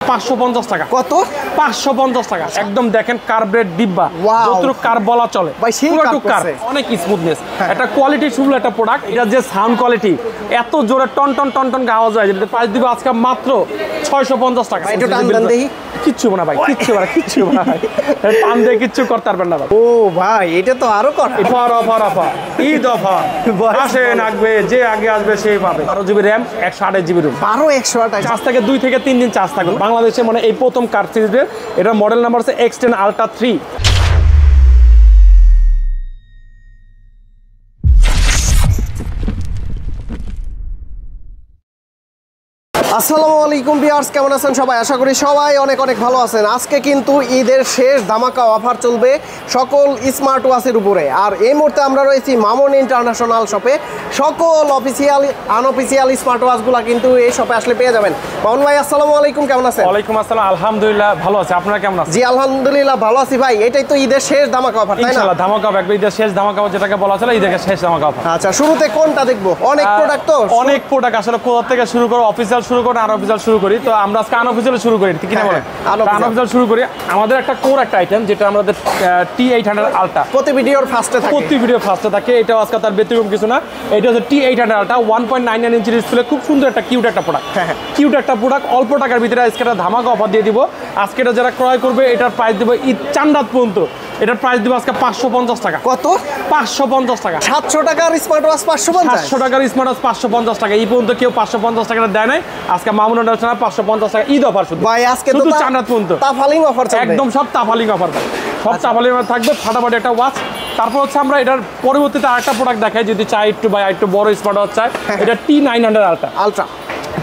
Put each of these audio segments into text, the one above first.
550 টাকা। কত? 550 টাকা। একদম দেখেন কার্বেট ডিব্বা, যতটুকু কার বলা চলে, পুরোটুকু কার, অনেক স্মুথনেস, একটা কোয়ালিটি ফুল একটা প্রোডাক্ট। এটা যে সাউন্ড কোয়ালিটি এত জোরে টন টন টন টন আওয়াজ হয়, যেটা প্রাইস দিব আজকে মাত্র 650 টাকা। এটা টান দেন দেখি। কিচ্ছু না ভাই, কিচ্ছু না, কিচ্ছু না ভাই, টান দিয়ে কিচ্ছু করতে পারবেন না ভাই। ও ভাই এটা তো আরো করা। Offer offer offer, Eid offer আসেন, আসবে যে আগে আসবে সেই পাবে। 12 GB RAM, 128 GB ROM, 128। Charge থাকে 2 থেকে 3 দিন চার্জ থাকবে বাংলাদেশে, মানে এই প্রথম কার সিরিজের। এটা মডেল নাম্বার হচ্ছে X10 Ultra 3। আসসালামু আলাইকুম ভিউয়ার্স, কেমন আছেন সবাই? আশা করি সবাই অনেক অনেক ভালো আছেন। আজকে কিন্তু ঈদের শেষ ধামাকা অফার চলবে সকল স্মার্ট ওয়াচের উপরে। আর এই মুহূর্তে আমরা রয়েছি মামুন ইন্টারন্যাশনাল শপে। সকল অফিসিয়াল আনঅফিসিয়াল স্মার্ট ওয়াচগুলো কিন্তু এই শপে আসলে পেয়ে যাবেন। মামুন ভাই আসসালামু আলাইকুম, কেমন আছেন? ওয়ালাইকুম আসসালাম, আলহামদুলিল্লাহ ভালো আছি। আপনারা কেমন আছেন? জি আলহামদুলিল্লাহ ভালো আছি ভাই। এটাই তো ঈদের শেষ ধামাকা অফার, তাই না? ইনশাআল্লাহ ধামাকা অফার, ঈদের শেষ ধামাকা অফার যেটাকে বলা চলে, ঈদের শেষ ধামাকা অফার। আচ্ছা, শুরুতে কোনটা দেখবো? অনেক প্রোডাক্ট তো, অনেক প্রোডাক্ট আসলে কোথা থেকে শুরু করো, অফিসিয়াল শুরু করো, আনঅফিসিয়াল শুরু করি। তো আমরা আজকে আনঅফিসিয়াল শুরু করি, ঠিক না বলেন? আনঅফিসিয়াল শুরু করি। আমাদের একটা কোর একটা আইটেম, যেটা আমাদের T800 Ultra প্রতি ভিডিওর ফার্স্টে থাকে, প্রতি ভিডিও ফার্স্টে থাকে। এটাও আজকে তার ব্যতিক্রম কিছু না। এটা হচ্ছে T800 Ultra 1.99 ইঞ্চি ডিসপ্লে, খুব সুন্দর একটা কিউট একটা প্রোডাক্ট। কিউট একটা প্রোডাক্ট, অল্প টাকার ভিতরে আজকে একটা ধামাকা অফার দিয়ে দিব। আজকে এটা যারা ক্রয় করবে, এটার প্রাইস দিব ঈদ চাঁদ রাত পর্যন্ত, এটার প্রাইস দিব আজকে 550 টাকা। কত? 550 টাকা। 700 টাকার স্মার্ট ওয়াচ 550, 700 টাকার স্মার্ট ওয়াচ 550 টাকা। এই পর্যন্ত কেউ 550 টাকা দেয় নাই। আজকে মামুন ইন্টারন্যাশনাল 550 টাকা ঈদ অফার শুধু ভাই। আজকে তো শুধু চাঁদ রাত পর্যন্ত তাফালিং অফার চলবে, একদম সব তাফালিং অফার ভাই, সব তাফালিং অফার থাকবে। ফাটাফাটি একটা ওয়াচ। তারপর হচ্ছে আমরা এটার পরবর্তীতে আরেকটা প্রোডাক্ট দেখাই, যদি চাই একটু ভাই একটু বড় স্মার্ট ওয়াচ চাই, এটা T900 Ultra।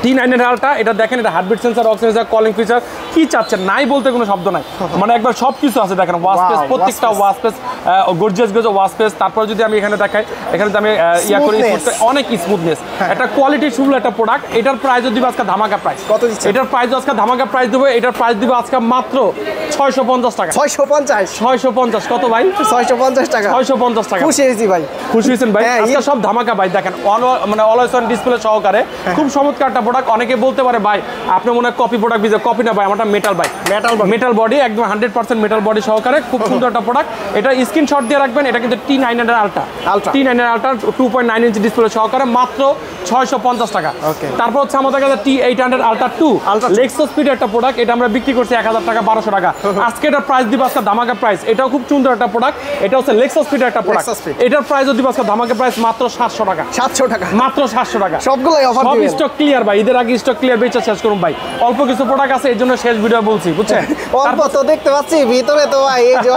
T900 Ultra, এটা দেখেন, এটা heartbeat sensor, oxygen, calling feature, কি চাচ্ছেন নাই বলতে কোনো শব্দ নাই, মানে একবার সব কিছু আছে। দেখেন ওয়াচ স্পেস, প্রত্যেকটা watch space gorgeous watch space. তারপর যদি আমি এখানে দেখাই, এখানে আমি ইয়া করি, অনেক স্মুথনেস, একটা কোয়ালিটি ফুল একটা প্রোডাক্ট। এটার প্রাইস দিব আজকে ধামাকা প্রাইস। কত দিচ্ছেন? এটার প্রাইস আজকে ধামাকা প্রাইস দেবো। এটার প্রাইস দিব আজকে মাত্র 650 টাকা। 650 কত ভাই? 650 টাকা। 650 টাকা। খুশি হয়েছি ভাই। খুশি হয়েছেন ভাই? আজকে সব ধামাকা ভাই। দেখেন মানে অলওয়েজ অন ডিসপ্লে সহকারে, খুব চমৎকার একটা প্রোডাক্ট। অনেকে বলতে পারে ভাই আপনি মনে হয় কপি প্রোডাক্ট বিজে, কপি না ভাই, আমারটা মেটাল ভাই, মেটাল বডি, একদম 100% মেটাল বডি সহকারে, খুব সুন্দর একটা প্রোডাক্ট। এটা স্ক্রিনশট দিয়ে রাখবেন। এটা কিন্তু T900 Ultra 2.9 ইঞ্চি ডিসপ্লে সহকারে, মাত্র 650 টাকা। তারপর হচ্ছে আমাদের কাছে T800 Ultra 2 লেক্সাস স্পিড একটা প্রোডাক্ট। এটা আমরা বিক্রি করছি 1000 টাকা, 1200 টাকা। আজকে এটার প্রাইস দিব আজকে ধামাকা প্রাইস। এটাও খুব সুন্দর একটা প্রোডাক্ট। এটা হচ্ছে লেক্সাস স্পিড একটা প্রোডাক্ট। এটার প্রাইস দিব আজকে ধামাকা প্রাইস মাত্র 700 টাকা। 700 টাকা, মাত্র 700 টাকা। সবগুলাই অফার সব দিবেন। স্টক ক্লিয়ার ভাই, ঈদের আগে স্টক ক্লিয়ার, বেচা শেষ করুন ভাই। অল্প কিছু প্রোডাক্ট আছে, এই জন্য শেষ ভিডিও বলছি, বুঝছেন? অল্প তো দেখতে পাচ্ছি, ভিতরে তো ভাই এই যে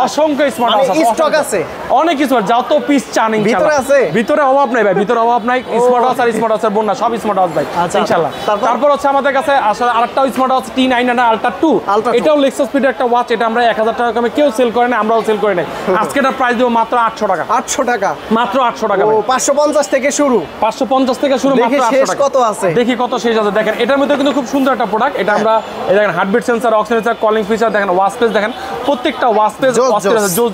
অসংখ্য স্মার্ট স্টক আছে, অনেক স্মার্ট, যত পিস চান ভিতরে আছে, ভিতরে অভাব নাই ভাই, ভিতরে অভাব নাই। স্মার্ট ওয়াচ আর স্মার্ট ওয়াচের বন্যা, সব স্মার্ট ওয়াচ ভাই ইনশাআল্লাহ। তারপর হচ্ছে আমাদের কাছে আসলে আরেকটা স্মার্ট ওয়াচ T900 Ultra 2, এটাও লেক্সাস স্পিডের একটা ওয়াচ। এটা আমরা 1000 টাকা কমে কেউ সেল করে না, আমরাও সেল করে নাই। আজকে এটার প্রাইস দেব মাত্র 800 টাকা। 800 টাকা, মাত্র 800 টাকা। 550 থেকে শুরু, 550 থেকে শুরু, মাত্র 800 টাকা। কত আছে দেখি কত শেষ আছে। দেখেন এটার মধ্যে কিন্তু খুব সুন্দর একটা প্রোডাক্ট। এটা আমরা এই দেখেন heartbeat sensor, oxygen sensor, calling feature, দেখেন ওয়াচ স্পেস, দেখেন প্রত্যেকটা ওয়াচ স্পেস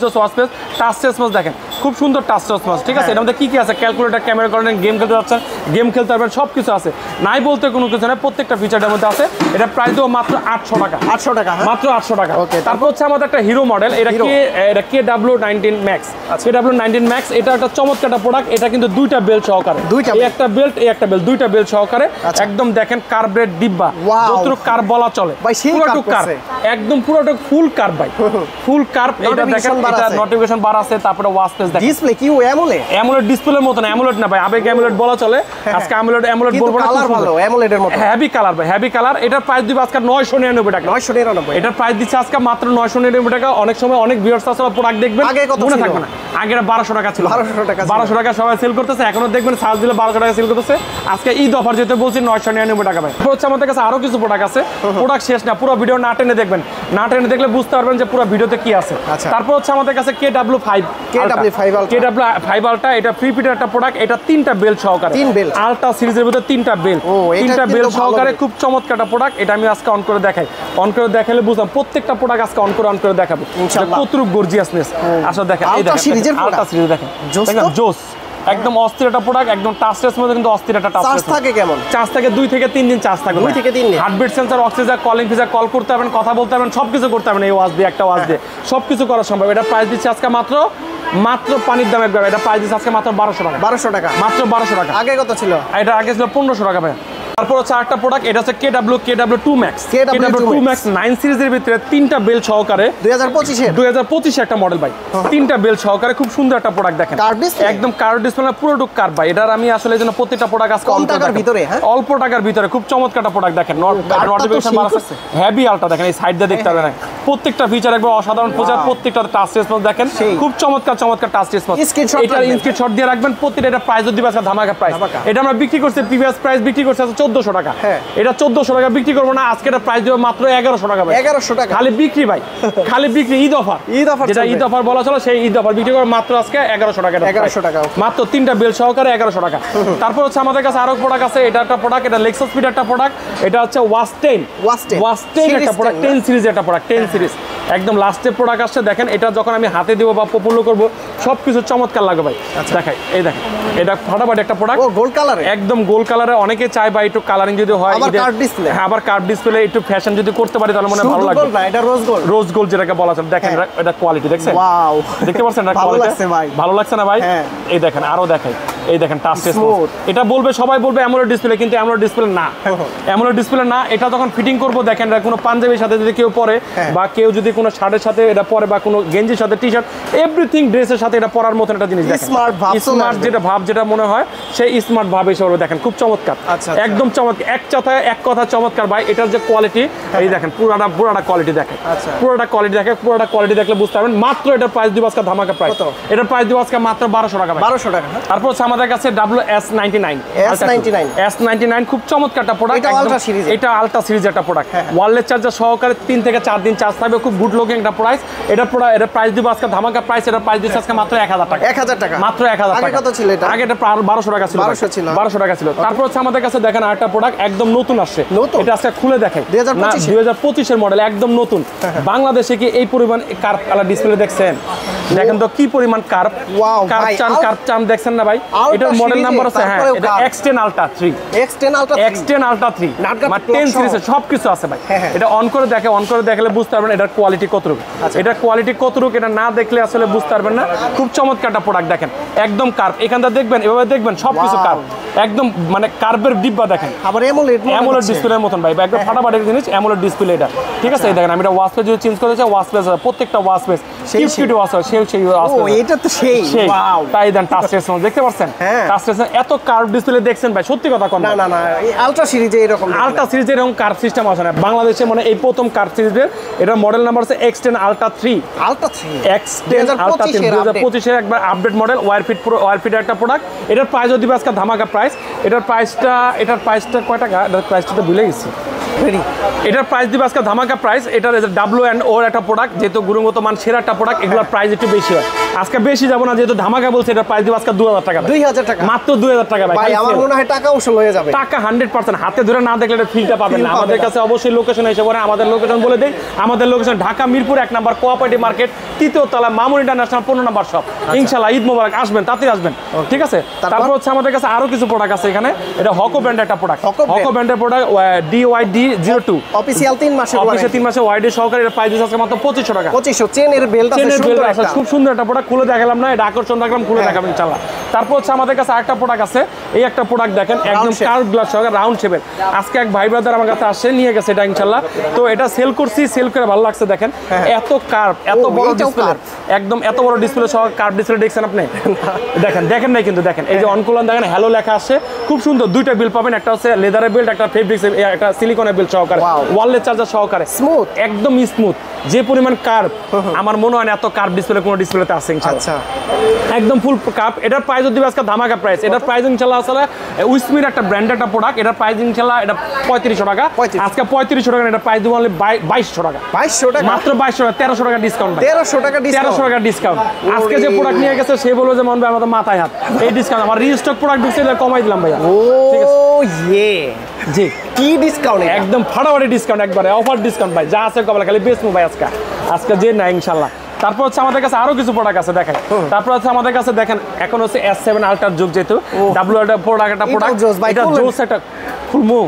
জোস ওয়াচ স্পেস, টাচ স্পেস, দেখেন খুব সুন্দর টাচ স্পেস, ঠিক আছে? এর মধ্যে কি কি আছে? ক্যালকুলেটর, ক্যামেরা করেন, গেম খেলতে যাচ্ছেন, গেম খেলতে পারবেন, সব কিছু আছে, নাই বলতে কোনো কিছু নাই, প্রত্যেকটা ফিচারের মধ্যে আছে। এটা প্রাইস দেবো মাত্র 800 টাকা। 800 টাকা, মাত্র 800 টাকা। তারপর হচ্ছে আমাদের একটা হিরো মডেল, এটা KW19 Max। KW19 Max এটা একটা চমৎকার একটা প্রোডাক্ট। এটা কিন্তু দুইটা বেল্ট সহকারে, একটা বেল্ট, একটা বেল্ট, দুইটা বেল্ট সহকারে। একদম দেখেন কার্বেট ডিব্বা, যতটুকু কার বলা চলে, পুরোটুকু কার, একদম পুরোটুকু ফুল কার ভাই, ফুল কার। এটা দেখেন, এটা নোটিফিকেশন বার আছে। তারপরে ওয়াচ স্পেস, দেখেন ডিসপ্লে কি অ্যামোলেড ডিসপ্লের মত না, অ্যামোলেড না ভাই, আবেগ অ্যামোলেড বলা চলে। আজকে অ্যামোলেড বলবো না, কালার ভালো, অ্যামোলেডের মত, হেভি কালার ভাই, হেভি কালার। এটার প্রাইস দিব আজকে 999 টাকা। 999, এটার প্রাইস দিচ্ছে আজকে মাত্র 999 টাকা। অনেক সময় অনেক ভিউয়ার্স আসলে প্রোডাক্ট দেখবেন, মনে থাকবে না, আগে 1200 টাকা ছিল, 1200 টাকা সবাই সেল করতেছে, এখনো দেখবেন সার্চ দিলে 1200 টাকা সেল করতেছে। আজকে ঈদ অফার যেতে বলছি 999 টাকা ভাই। হচ্ছে আমাদের কাছে আরো কিছু প্রোডাক্ট আছে, প্রোডাক্ট শেষ না, পুরো ভিডিও না টেনে দেখবেন, না টেনে দেখলে বুঝতে পারবেন যে পুরো ভিডিওতে কি আছে। তারপর হচ্ছে আমাদের কাছে KW5 Ultra, এটা ফ্রি পিটের একটা প্রোডাক্ট। এটা 3টা বেল্ট সহকারে, 3 বেল্ট আলট্রা সিরিজের মধ্যে 3টা বেল্ট সহকারে, খুব চমৎকার একটা প্রোডাক্ট। এটা আমি আজকে অন করে দেখাই, অন করে দেখালে বুঝলাম প্রত্যেকটা প্রোডাক্ট আজকে অন করে দেখাবো কতটুকু গর্জিয়াসনেস। আসলে দেখেন, এই দেখেন আলট্রা সিরিজ দেখেন, জোস একদম অস্থির একটা প্রোডাক্ট, একদম টাচলেস মধ্যে কিন্তু অস্থির একটা চার্জ টাচলেস। থাকে কেমন? চার্জ থাকে 2 থেকে 3 দিন চার্জ থাকে। 2 থেকে 3 দিন। Heartbeat sensor, oxygen, calling feature, call করতে পারবেন, কথা বলতে পারবেন, সবকিছু করতে পারবেন এই ওয়াচ দিয়ে, একটা ওয়াচ দিয়ে সবকিছু করা সম্ভব। এটা প্রাইস দিচ্ছে আজকে মাত্র পানির দাম একবার। এটা প্রাইস দিচ্ছে আজকে মাত্র 1200 টাকা। 1200 টাকা মাত্র 1200 টাকা। আগে কত ছিল? এটা আগে ছিল 1500 টাকা ভাই। তারপর হচ্ছে আরেকটা প্রোডাক্ট, এটা হচ্ছে KW2 Max। KW2 Max 9 সিরিজের ভিতরে 3টা বেল সহকারে 2025 একটা মডেল ভাই। 3টা বেল সহকারে খুব সুন্দর একটা প্রোডাক্ট দেখেন, একদম কার্ভ ডিসপ্লে, পুরো কার্ভ ভাই। এটার আমি আসলে এই জন্য প্রত্যেকটা প্রোডাক্ট আজকে কম টাকার ভিতরে, হ্যাঁ অল্প টাকার ভিতরে খুব চমৎকার একটা প্রোডাক্ট দেখেন। নোটিফিকেশন বার আছে, হেভি আলটা দেখেন, এই সাইড দিয়ে দেখতে পারবেন প্রত্যেকটা ফিচার একবার অসাধারণ ফিচার, প্রত্যেকটা টাচ রেসপন্স দেখেন, খুব চমৎকার টাচ রেসপন্স। এটা স্ক্রিনশট দিয়ে রাখবেন, প্রত্যেকটা এটা প্রাইস দিবে আজকে ধামাকা প্রাইস। এটা আমরা বিক্রি করছি, প্রিভিয়াস প্রাইস বিক্রি করছি 1400 টাকা। এটা 1400 টাকা বিক্রি করবো না, আজকে এটা প্রাইস দেবো মাত্র 1100 টাকা ভাই। 1100 টাকা খালি বিক্রি ভাই, খালি বিক্রি। ঈদ অফার যেটা ঈদ অফার বলা ছিল, সেই ঈদ অফার বিক্রি করে মাত্র আজকে 1100 টাকা। 1100 টাকা মাত্র 3টা বেল সহকারে 1100 টাকা। তারপর হচ্ছে আমাদের কাছে আরো প্রোডাক্ট আছে। এটা একটা প্রোডাক্ট, এটা লেক্সাস স্পিড একটা প্রোডাক্ট। এটা হচ্ছে ওয়াচ 10 একটা প্রোডাক্ট, 10 সিরিজ একটা প্রোডাক্ট, 10 সিরিজ একদম লাস্টের প্রোডাক্ট আসছে। দেখেন এটা যখন আমি হাতে দিব বা পপুলার করবো সবকিছু চমৎকার লাগবে ভাই। দেখাই, এই দেখেন, এটা ফাটাফাটি একটা প্রোডাক্ট, গোল্ড কালার, একদম গোল্ড কালারে। অনেকে চায় বা একটু কালারিং যদি হয়, আবার কার্ভ ডিসপ্লে একটু ফ্যাশন যদি করতে পারি তাহলে মনে ভালো লাগবে। এটা রোজ গোল্ড যেটাকে বলা যায়। দেখেন এটা কোয়ালিটি দেখছেন, ওয়াও, দেখতে পাচ্ছেন এটা কোয়ালিটি, ভালো লাগছে না ভাই? এই দেখেন, আরো দেখাই, এই দেখেন টাচ রেসপন্স। এটা বলবে, সবাই বলবে অ্যামোলেড ডিসপ্লে, কিন্তু অ্যামোলেড ডিসপ্লে না, অ্যামোলেড ডিসপ্লে না। এটা যখন ফিটিং করব দেখেন, এটা কোনো পাঞ্জাবির সাথে যদি কেউ পরে বা কেউ যদি কোনো শার্টের সাথে এটা পরে বা কোনো গেঞ্জির সাথে টি শার্ট, এভরিথিং ড্রেসের সাথে এটা পরার মতন একটা জিনিস দেখেন। স্মার্ট যেটা ভাব, যেটা মনে হয় সেই স্মার্ট ভাব হিসেবে দেখেন, খুব চমৎকার, একদম চমৎকার, এক কথা চমৎকার ভাই। এটার যে কোয়ালিটি, এই দেখেন পুরাটা কোয়ালিটি দেখেন, পুরাটা কোয়ালিটি দেখলে বুঝতে পারবেন। মাত্র এটার প্রাইস দিব আজকে ধামাকা প্রাইস। এটার প্রাইস দিব আজকে মাত্র 1200 টাকা। 1200 টাকা। তারপর হচ্ছে আমাদের কাছে S99 খুব চমৎকার একটা প্রোডাক্ট। এটা আলট্রা সিরিজ একটা প্রোডাক্ট, ওয়্যারলেস চার্জার সহকারে 3 থেকে 4 দিন চার্জ থাকবে, খুব গুড লুকিং একটা প্রাইস। এটা প্রাইস দিব আজকে ধামাকা প্রাইস। এটার প্রাইস দিচ্ছে আজকে মাত্র 1000 টাকা। 1000 টাকা মাত্র 1000 টাকা। আগে কত ছিল এটা? আগে এটা 1200 টাকা ছিল। 1200 টাকা ছিল। তারপর হচ্ছে আমাদের কাছে দেখেন আরেকটা প্রোডাক্ট একদম নতুন আসছে। এটা আজকে খুলে দেখাই, 2025 এর মডেল, একদম নতুন। বাংলাদেশে কি এই পরিমাণ কার্ভ কালার ডিসপ্লে দেখছেন? দেখেন তো কি পরিমাণ কার্ভ, কার্ভ চান দেখছেন না ভাই? এটার মডেল নাম্বার আছে, হ্যাঁ, এটা X10 Ultra 3, X10 Ultra 3 মানে 10 সিরিজের সবকিছু আছে ভাই। এটা অন করে দেখলে বুঝতে পারবেন এটার কোয়ালিটি কতটুকু। এটার কোয়ালিটি কতটুকু এটা না দেখলে আসলে বুঝতে পারবেন না। খুব চমৎকার একটা প্রোডাক্ট দেখেন, একদম কার্ভ। এখানটা দেখবেন, এভাবে দেখবেন, সবকিছু কার্ভ, একদম মানে কার্ভের ডিব্বা দেখেন। আবার অ্যামোলেড ডিসপ্লের মতন ভাই, একদম ফাটাফাটি জিনিস, অ্যামোলেড ডিসপ্লে এটা, ঠিক আছে? এই দেখেন, আমি এটা ওয়াচ পেজ যদি চেঞ্জ করতে চাই, ওয়াচ পেজ প্রত্যেকটা ওয়াচ পেজ কিউট ওয়াচ আছে, সেই এটা তো সেই ওয়াও। তাই দেন টাচ রেসপন্স দেখতে পাচ্ছেন, টাচ রেসপন্স এত কার্ভ ডিসপ্লে দেখছেন ভাই, সত্যি কথা কোন না এই আলট্রা সিরিজে এরকম কার্ভ সিস্টেম আছে না বাংলাদেশে, মানে এই প্রথম কার্ভ সিরিজের। এটা মডেল নাম্বার আছে X10 Ultra 3, X10 Ultra 3 2025 এর একবার আপডেট মডেল, ওয়্যার ফিট একটা প্রোডাক্ট। এটার প্রাইস যদি আজকে ধামাকা প্রাইস। এটার প্রাইসটা কয় টাকা? এটার প্রাইসটা তো ভুলে গেছি। এটার প্রাইস দিবে আজকে ধামাকা প্রাইস। এটার W&O একটা প্রোডাক্ট, যেহেতু গুণগত মান সেরা একটা প্রোডাক্ট, এগুলোর প্রাইস একটু বেশি হয়। আজকে বেশি যাবো না, যেহেতু ধামাকা বলছে। এটার প্রাইস দিবে আজকে 2000 টাকা। 2000 টাকা, মাত্র 2000 টাকা ভাই। আমার মনে হয় টাকা উসুল হয়ে যাবে। টাকা 100%, হাতে ধরে না দেখলে এটা ফিলটা পাবেন না। আমাদের কাছে অবশ্যই লোকেশন এসে পড়ে। আমাদের লোকেশন বলে দেই, আমাদের লোকেশন ঢাকা মিরপুর 1 নম্বর কোঅপারেটিভ মার্কেট, 3য় তলা, মামুন ইন্টারন্যাশনাল 15 নম্বর শপ। ইনশাআল্লাহ ঈদ মোবারক, আসবেন, তাড়াতাড়ি আসবেন, ঠিক আছে? তারপর হচ্ছে আমাদের কাছে আরো কিছু প্রোডাক্ট আছে এখানে। এটা হকো ব্র্যান্ডের একটা প্রোডাক্ট, হকো ব্র্যান্ডের প্রোডাক্ট, DYD02 অফিশিয়াল 3 মাসে ওয়াইডি সহকারে। এর প্রাইস আছে মাত্র 2500 টাকা। 2500 চেনের বেল্ট আছে, খুব সুন্দর একটা প্রোডাক্ট। খুলে দেখালাম না, এটা আকর্ষণ রাখলাম, খুলে দেখাবেন ইনশাআল্লাহ। তারপর হচ্ছে আমাদের কাছে আরেকটা প্রোডাক্ট আছে। এই একটা প্রোডাক্ট দেখেন, একদম কার্ভ গ্লাস সহকারে, রাউন্ড শেপের। আজকে এক ভাই ব্রাদার আমার কাছে আসে, নিয়ে গেছে এটা ইনশাআল্লাহ। তো এটা সেল করছি, সেল করে ভালো লাগছে। দেখেন এত কার্ভ, এত বড় ডিসপ্লে, একদম এত বড় ডিসপ্লে সহ কার্ভ ডিসপ্লে দেখছেন আপনি? দেখেন নাই কিন্তু দেখেন, এই যে অনকুলান দেখেন, হ্যালো লেখা আছে, খুব সুন্দর। দুইটা বিল পাবেন, একটা হচ্ছে লেদারের বেল্ট, একটা ফেব্রিক্স, একটা সিলিকনের বেল্ট সহকারে, ওয়্যারলেস চার্জার সহকারে, স্মুথ, একদম স্মুথ। যে পরিমাণ কার্ভ, আমার মনে হয় না এত কার্ভ ডিসপ্লে কোনো ডিসপ্লেতে আছে ইনশাআল্লাহ, একদম ফুল কার্ভ। এটার প্রাইস দিবে আজকে ধামাকা প্রাইস। এটার প্রাইস ইনশাআল্লাহ আসলে উইসমির একটা ব্র্যান্ডের একটা প্রোডাক্ট। এটার প্রাইস ইনশাআল্লাহ এটা 3500 টাকা। আজকে 3500 টাকা, এটা প্রাইস দিব অনলি 2200 টাকা। 2200 টাকা, মাত্র 2200 টাকা, 1300 টাকা ডিসকাউন্ট। 1300 টাকা ডিসকাউন্ট। আজকে যে প্রোডাক্ট নিয়ে গেছে সে বলল যে মন ভাই আমাদের মাথায় হাত, এই ডিসকাউন্ট আমার রিস্টক প্রোডাক্ট ঢুকছে, এটা কমাই দিলাম ভাইয়া। ঠিক আছে, জি, কি ডিসকাউন্ট, একদম ফাটাফাটি ডিসকাউন্ট, একবারে অফার ডিসকাউন্ট ভাই। যা আছে কবলা খালি বেচবো ভাই আজকে যে না ইনশাআল্লাহ। তারপর হচ্ছে আমাদের কাছে আরো কিছু প্রোডাক্ট আছে দেখেন। তারপর হচ্ছে আমাদের কাছে দেখেন এখন হচ্ছে S7 আলট্রার যুগ, যেহেতু ডাব্লিউ একটা প্রোডাক্ট এটা জোস একটা ফুলমু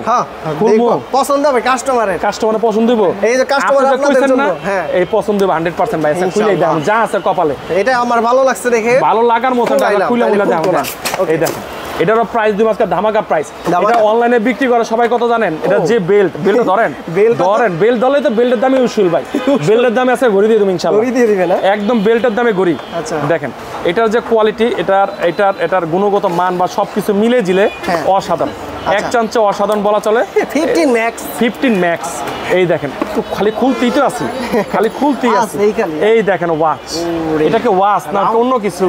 পছন্দ হবে কাস্টমারের পছন্দ দিব, এই যে কাস্টমার আপনাদের জন্য এই পছন্দ দিব 100% ভাই। আচ্ছা খুলে দাও যা আছে কপালে, এটা আমার ভালো লাগছে দেখে, ভালো লাগার মতো খুলে দাও। এই দেখেন এটারও প্রাইস দিব আজকে ধামাকা প্রাইস। এটা অনলাইনে বিক্রি করে সবাই কত জানেন? এটা যে বেল্ট ধরেন বেল্ট ধরলে তো বেল্টের দামে উসুল ভাই। বেল্টের দামে আছে ঘড়ি দিয়ে দেব ইনশাআল্লাহ, ঘড়ি দিয়ে দিবেন একদম বেল্টের দামে ঘড়ি। আচ্ছা দেখেন এটার যে কোয়ালিটি, এটার গুণগত মান বা সবকিছু মিলে জিলে অসাধারণ, এক চান্সে অসাধারণ বলা চলে। 15 ম্যাক্স এই দেখেন খালি খুলতেই তো আছে, খালি খুলতেই আছে। এই দেখেন ওয়াচ, এটাকে ওয়াচ না অন্য কিছু,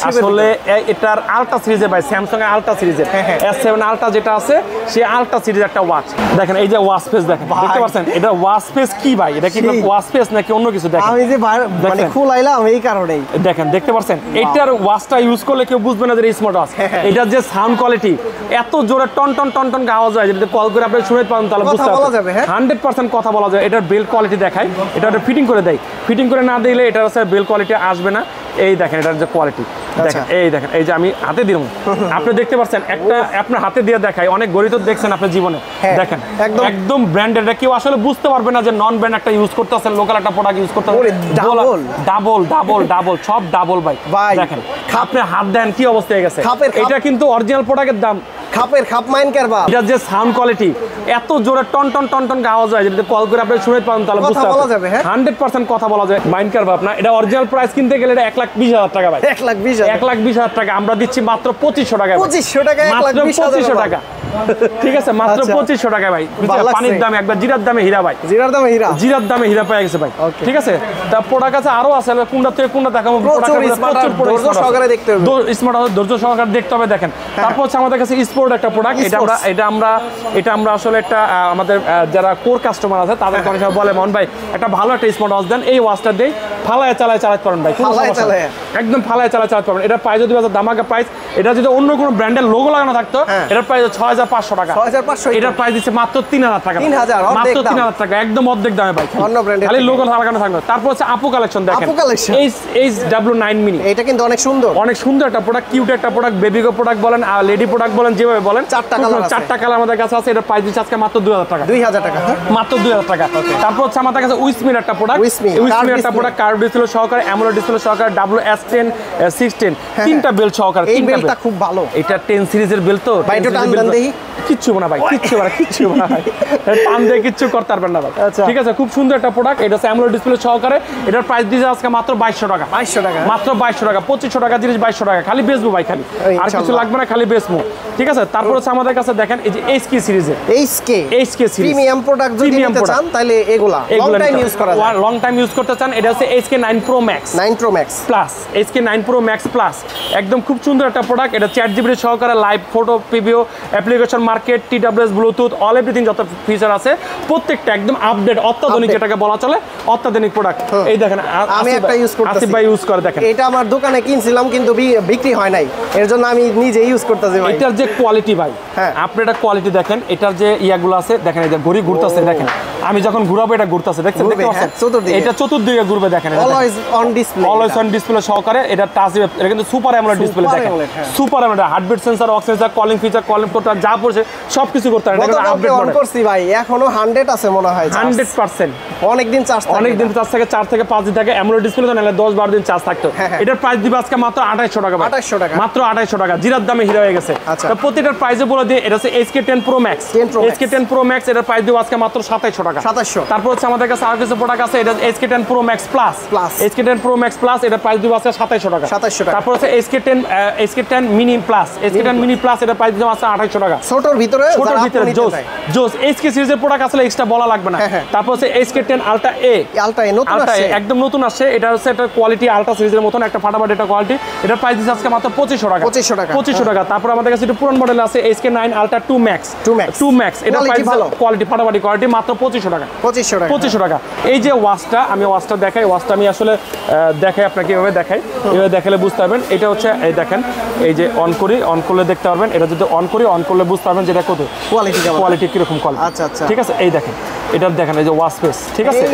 আসলে এটার আলট্রা সিরিজের ভাই, স্যামসাং এর আলট্রা সিরিজের S7 আলট্রা যেটা আছে সেই আলট্রা সিরিজের একটা ওয়াচ। দেখেন এই যে ওয়াচ পেজ দেখেন, দেখতে পাচ্ছেন এটা ওয়াচ পেজ কি ভাই? এটা কি ওয়াচ পেজ নাকি অন্য কিছু? দেখেন আমি যে মানে খুলাইলাম এই কারণেই দেখেন, দেখতে পাচ্ছেন এটার ওয়াচটা ইউজ করলে কেউ বুঝবে না যে স্মার্ট ওয়াচ। এটার যে সাউন্ড কোয়ালিটি এত জোরে টন টন টন টন আওয়াজ হয়, যদি কল করে আপনি শুনতে পারেন তাহলে বুঝতে পারবেন 100% কথা বলা যায়। এটার বেল্ট কোয়ালিটি দেখায়, এটা ফিটিং করে দেয়, ফিটিং করে না দিলে এটার আছে বেল্ট কোয়ালিটি আসবে না। এই দেখেন এটার যে কোয়ালিটি দেখেন, এই দেখেন এই যে আমি হাতে দিলাম, আপনি দেখতে পাচ্ছেন একটা আপনার হাতে দিয়ে দেখায়, অনেক গড়ি তো দেখছেন আপনার জীবনে। দেখেন একদম ব্র্যান্ডেড, এটা কেউ আসলে বুঝতে পারবে না যে নন ব্র্যান্ড একটা ইউজ করতেছেন, লোকাল একটা প্রোডাক্ট ইউজ করতেছেন। ডাবল সব ডাবল ভাই। দেখেন আপনি হাত দেন কি অবস্থা হয়ে গেছে। এটা কিন্তু অরিজিনাল প্রোডাক্টের দাম, খাপ মাইন করবা। এটার যে সাউন্ড কোয়ালিটি এত জোরে টন টন টন টন আওয়াজ হয়, যদি কল করে আপনি শুনতে পারেন তাহলে বুঝতে পারবেন 100% কথা বলা যায়। মাইন করবা আপনার এটা অরিজিনাল প্রাইস কিনতে গেলে এটা 1,20,000 টাকা ভাই, 1,20,000 টাকা। আমরা দিচ্ছি মাত্র 2500 টাকা, 2500 টাকা। ঠিক আছে মাত্র 2500 টাকা ভাই। পানির দামে একবার জিরার দামে হীরা ভাই, জিরার দামে হীরা পেয়ে গেছে ভাই। ঠিক আছে তা প্রোডাক্ট আছে আরো আছে, কোনটা থেকে কোনটা দেখাবো, ধৈর্য সহকারে দেখতে হবে, স্মার্ট ধৈর্য সহকারে দেখতে হবে। দেখেন তারপর হচ্ছে আমাদের কাছে স্পোর্ট একটা প্রোডাক্ট, এটা আমরা আসলে একটা আমাদের যারা কোর কাস্টমার আছে তাদেরকে অনেক সময় বলে মন ভাই একটা ভালো একটা স্মার্ট ওয়াচ দেন, এই ওয়াচটা দেই ফালায় চালাতে পারেন ভাই, একদম ফালায় চালাতে পারেন। এটা প্রাইস যদি ধামাকা প্রাইস, এটা যদি অন্য কোনো ব্র্যান্ডের লোগো লাগানো থাকতো এটার প্রাইস 6,500 টাকা, এটার প্রাইস দিচ্ছে মাত্র 3,000 টাকা, মাত্র 3,000 টাকা, একদম অর্ধেক দামে ভাই, খালি লোগো লাগানো থাকতো। তারপর হচ্ছে আপু কালেকশন দেখেন, HW9 মিনি, এটা কিন্তু অনেক সুন্দর একটা প্রোডাক্ট, কিউট একটা প্রোডাক্ট, বেবিগো প্রোডাক্ট বলেন আর লেডি প্রোডাক্ট বলেন যেভাবে বলেন, চারটা কালার আমাদের কাছে আছে। এটার প্রাইস দিচ্ছে আজকে মাত্র 2,000 টাকা, মাত্র 2,000 টাকা। তারপর হচ্ছে আমাদের কাছে উইসমির একটা প্রোডাক্ট, একটা প্রোডাক্ট কার্ভ ডিসপ্লে সহকারে, অ্যামোলেড ডিসপ্লে সহকারে, WS10 16 তিনটা বেল্ট সহকারে। এই বেল্টটা খুব ভালো, এটা 10 সিরিজের বেল্ট তো ভাই, এটা টান দেন দেখি। কিচ্ছু না ভাই, কিচ্ছু না ভাই, টান দিয়ে কিচ্ছু করতে পারবেন না ভাই। ঠিক আছে খুব সুন্দর একটা প্রোডাক্ট, এটা হচ্ছে অ্যামোলেড ডিসপ্লে সহকারে। এটার প্রাইস দিচ্ছে আজকে মাত্র 2200 টাকা, মাত্র 2200 টাকা। 2500 টাকা জিনিস 2200 টাকা, খালি বেচবো ভাই, খালি আর কিছু লাগবে না, খালি বেচবো। ঠিক আছে তারপর হচ্ছে আমাদের কাছে দেখেন এই যে HK সিরিজের, HK সিরিজ প্রিমিয়াম প্রোডাক্ট যদি নিতে চান তাহলে এগুলা লং টাইম ইউজ করা যায়, লং টাইম ইউজ করতে চান এটা হচ্ছে HK9 Pro Max plus, HK9 Pro Max plus. একদম খুব সুন্দর একটা প্রোডাক্ট, এটা 4GB সহকারে live photo preview, application market, TWS Bluetooth, all everything যত ফিচার আছে প্রত্যেকটা একদম আপডেট, অত্যাধুনিক এটাকে বলা চলে, অত্যাধুনিক প্রোডাক্ট। এই দেখেন আমি একটা ইউজ করতেছি, আসিফ ভাই ইউজ করে দেখেন, এটা আমার দোকানে কিনছিলাম কিন্তু বিক্রি হয় নাই, এর জন্য আমি নিজে ইউজ করতেছি ভাই। এটার যে কোয়ালিটি ভাই, আপনি এটা কোয়ালিটি দেখেন, এটার যে ইয়াগুলো আছে দেখেন, এই যে ঘড়ি ঘুরতেছে দেখেন, আমি যখন ঘুরাবো এটা ঘুরতেছে, দেখছেন দেখতে পাচ্ছেন এটা চতুর্দিকে ঘুরবে দেখেন, অলওয়েজ অন ডিসপ্লে সহকারে। এটা টাচ, এটা কিন্তু সুপার অ্যামোলেড ডিসপ্লে দেখেন, super AMOLED, heartbeat sensor, ox sensor, calling feature, calling করতে যা পড়ছে সবকিছু করতে পারেন। এটা আপডেট অন করছি ভাই, এখনো 100 আছে মনে হয়, 100% অনেকদিন চার্জ থাকে, 4 থেকে 5 দিন থাকে। অ্যামোলেড ডিসপ্লে তো নালে 10-12 দিন চার্জ থাকতো। এটার প্রাইস দিবে আজকে মাত্র 2800 টাকা, মাত্র 2800 টাকা, জিরার দামে হীরা হয়ে গেছে। তো প্রতিটার প্রাইসে বলে দিয়ে, এটা হচ্ছে HK10 Pro Max, HK10 Pro Max, এটার প্রাইস দিব আজকে মাত্র 2700 টাকা, 2700। তারপর হচ্ছে আমাদের কাছে আরো কিছু প্রোডাক্ট আছে, এটা HK10 Pro Max Plus, HK10 Pro Max Plus, এটার প্রাইস দিব আজকে 2700 টাকা, 2700 টাকা। তারপর হচ্ছে HK10 Mini Plus, HK10 Mini Plus, এটার প্রাইস দিব আজকে 2800 টাকা, ছোটর ভিতরে জোস HK সিরিজের প্রোডাক্ট আসলে এক্সট্রা বলা লাগবে না। তারপর হচ্ছে HK10 Ultra A, নতুন আসছে, একদম নতুন আসছে, এটা হচ্ছে একটা কোয়ালিটি আলট্রা সিরিজের মতন একটা ফাটাফাটি একটা কোয়ালিটি। এটার প্রাইস দিচ্ছে আজকে মাত্র 2500 টাকা, 2500 টাকা। তারপর আমাদের কাছে একটু পুরান মডেল আছে HK9 Ultra 2 Max, এটা প্রাইস কোয়ালিটি ফাটাফাটি কোয়ালিটি, মাত্র 2500 টাকা, 2500 টাকা। এই যে ওয়াচটা, আমি ওয়াচটা দেখাই, ওয়াচটা আমি আসলে দেখাই আপনাকে, এভাবে দেখাই, এভাবে দেখালে বুঝতে পারবেন। এটা হচ্ছে এই দেখেন, এই যে অন করলে দেখতে পারবেন, এটা যদি অন করলে বুঝতে পারবেন যে এটা কত কোয়ালিটি কিরকম কোয়ালিটি। আচ্ছা, ঠিক আছে এই দেখেন এটার দেখেন এই যে ওয়াচ স্পেস, ঠিক আছে,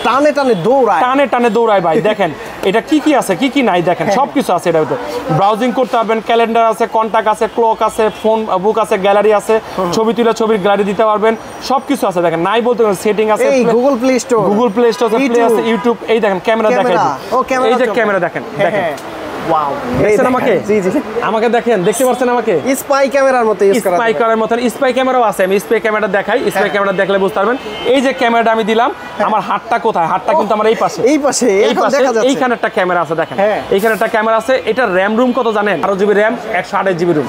টানে টানে দৌড়ায়, টানে টানে দৌড়ায় ভাই। দেখেন এটা কি কি আছে কি কি নাই দেখেন, সবকিছু আছে এটার ভিতরে। ব্রাউজিং করতে পারবেন, ক্যালেন্ডার আছে, কন্টাক্ট আছে, ক্লক আছে, ফোন বুক আছে, গ্যালারি আছে, ছবি তুলে ছবির গ্যালারি দিতে পারবেন, সবকিছু আছে। দেখেন নাই বলতে সেটিং আছে, গুগল প্লে স্টোর প্লে আছে, ইউটিউব। এই দেখেন ক্যামেরা দেখাই, এই যে ক্যামেরা দেখেন, দেখেন ওয়াও, দেখছেন আমাকে? জি জি, আমাকে দেখেন, দেখতে পাচ্ছেন আমাকে? স্পাই ক্যামেরার মতো ইউজ করা, স্পাই করার মতো স্পাই ক্যামেরাও আছে। আমি স্পাই ক্যামেরা দেখাই, স্পাই ক্যামেরা দেখলে বুঝতে পারবেন। এই যে ক্যামেরাটা আমি দিলাম, আমার হাতটা কোথায়? হাতটা কিন্তু আমার এই পাশে, এই পাশে, এখন দেখা যাচ্ছে। এইখানে একটা ক্যামেরা আছে, দেখেন এইখানে একটা ক্যামেরা আছে। এটা র‍্যাম রুম কত জানেন? 12 GB RAM, 128 GB ROM.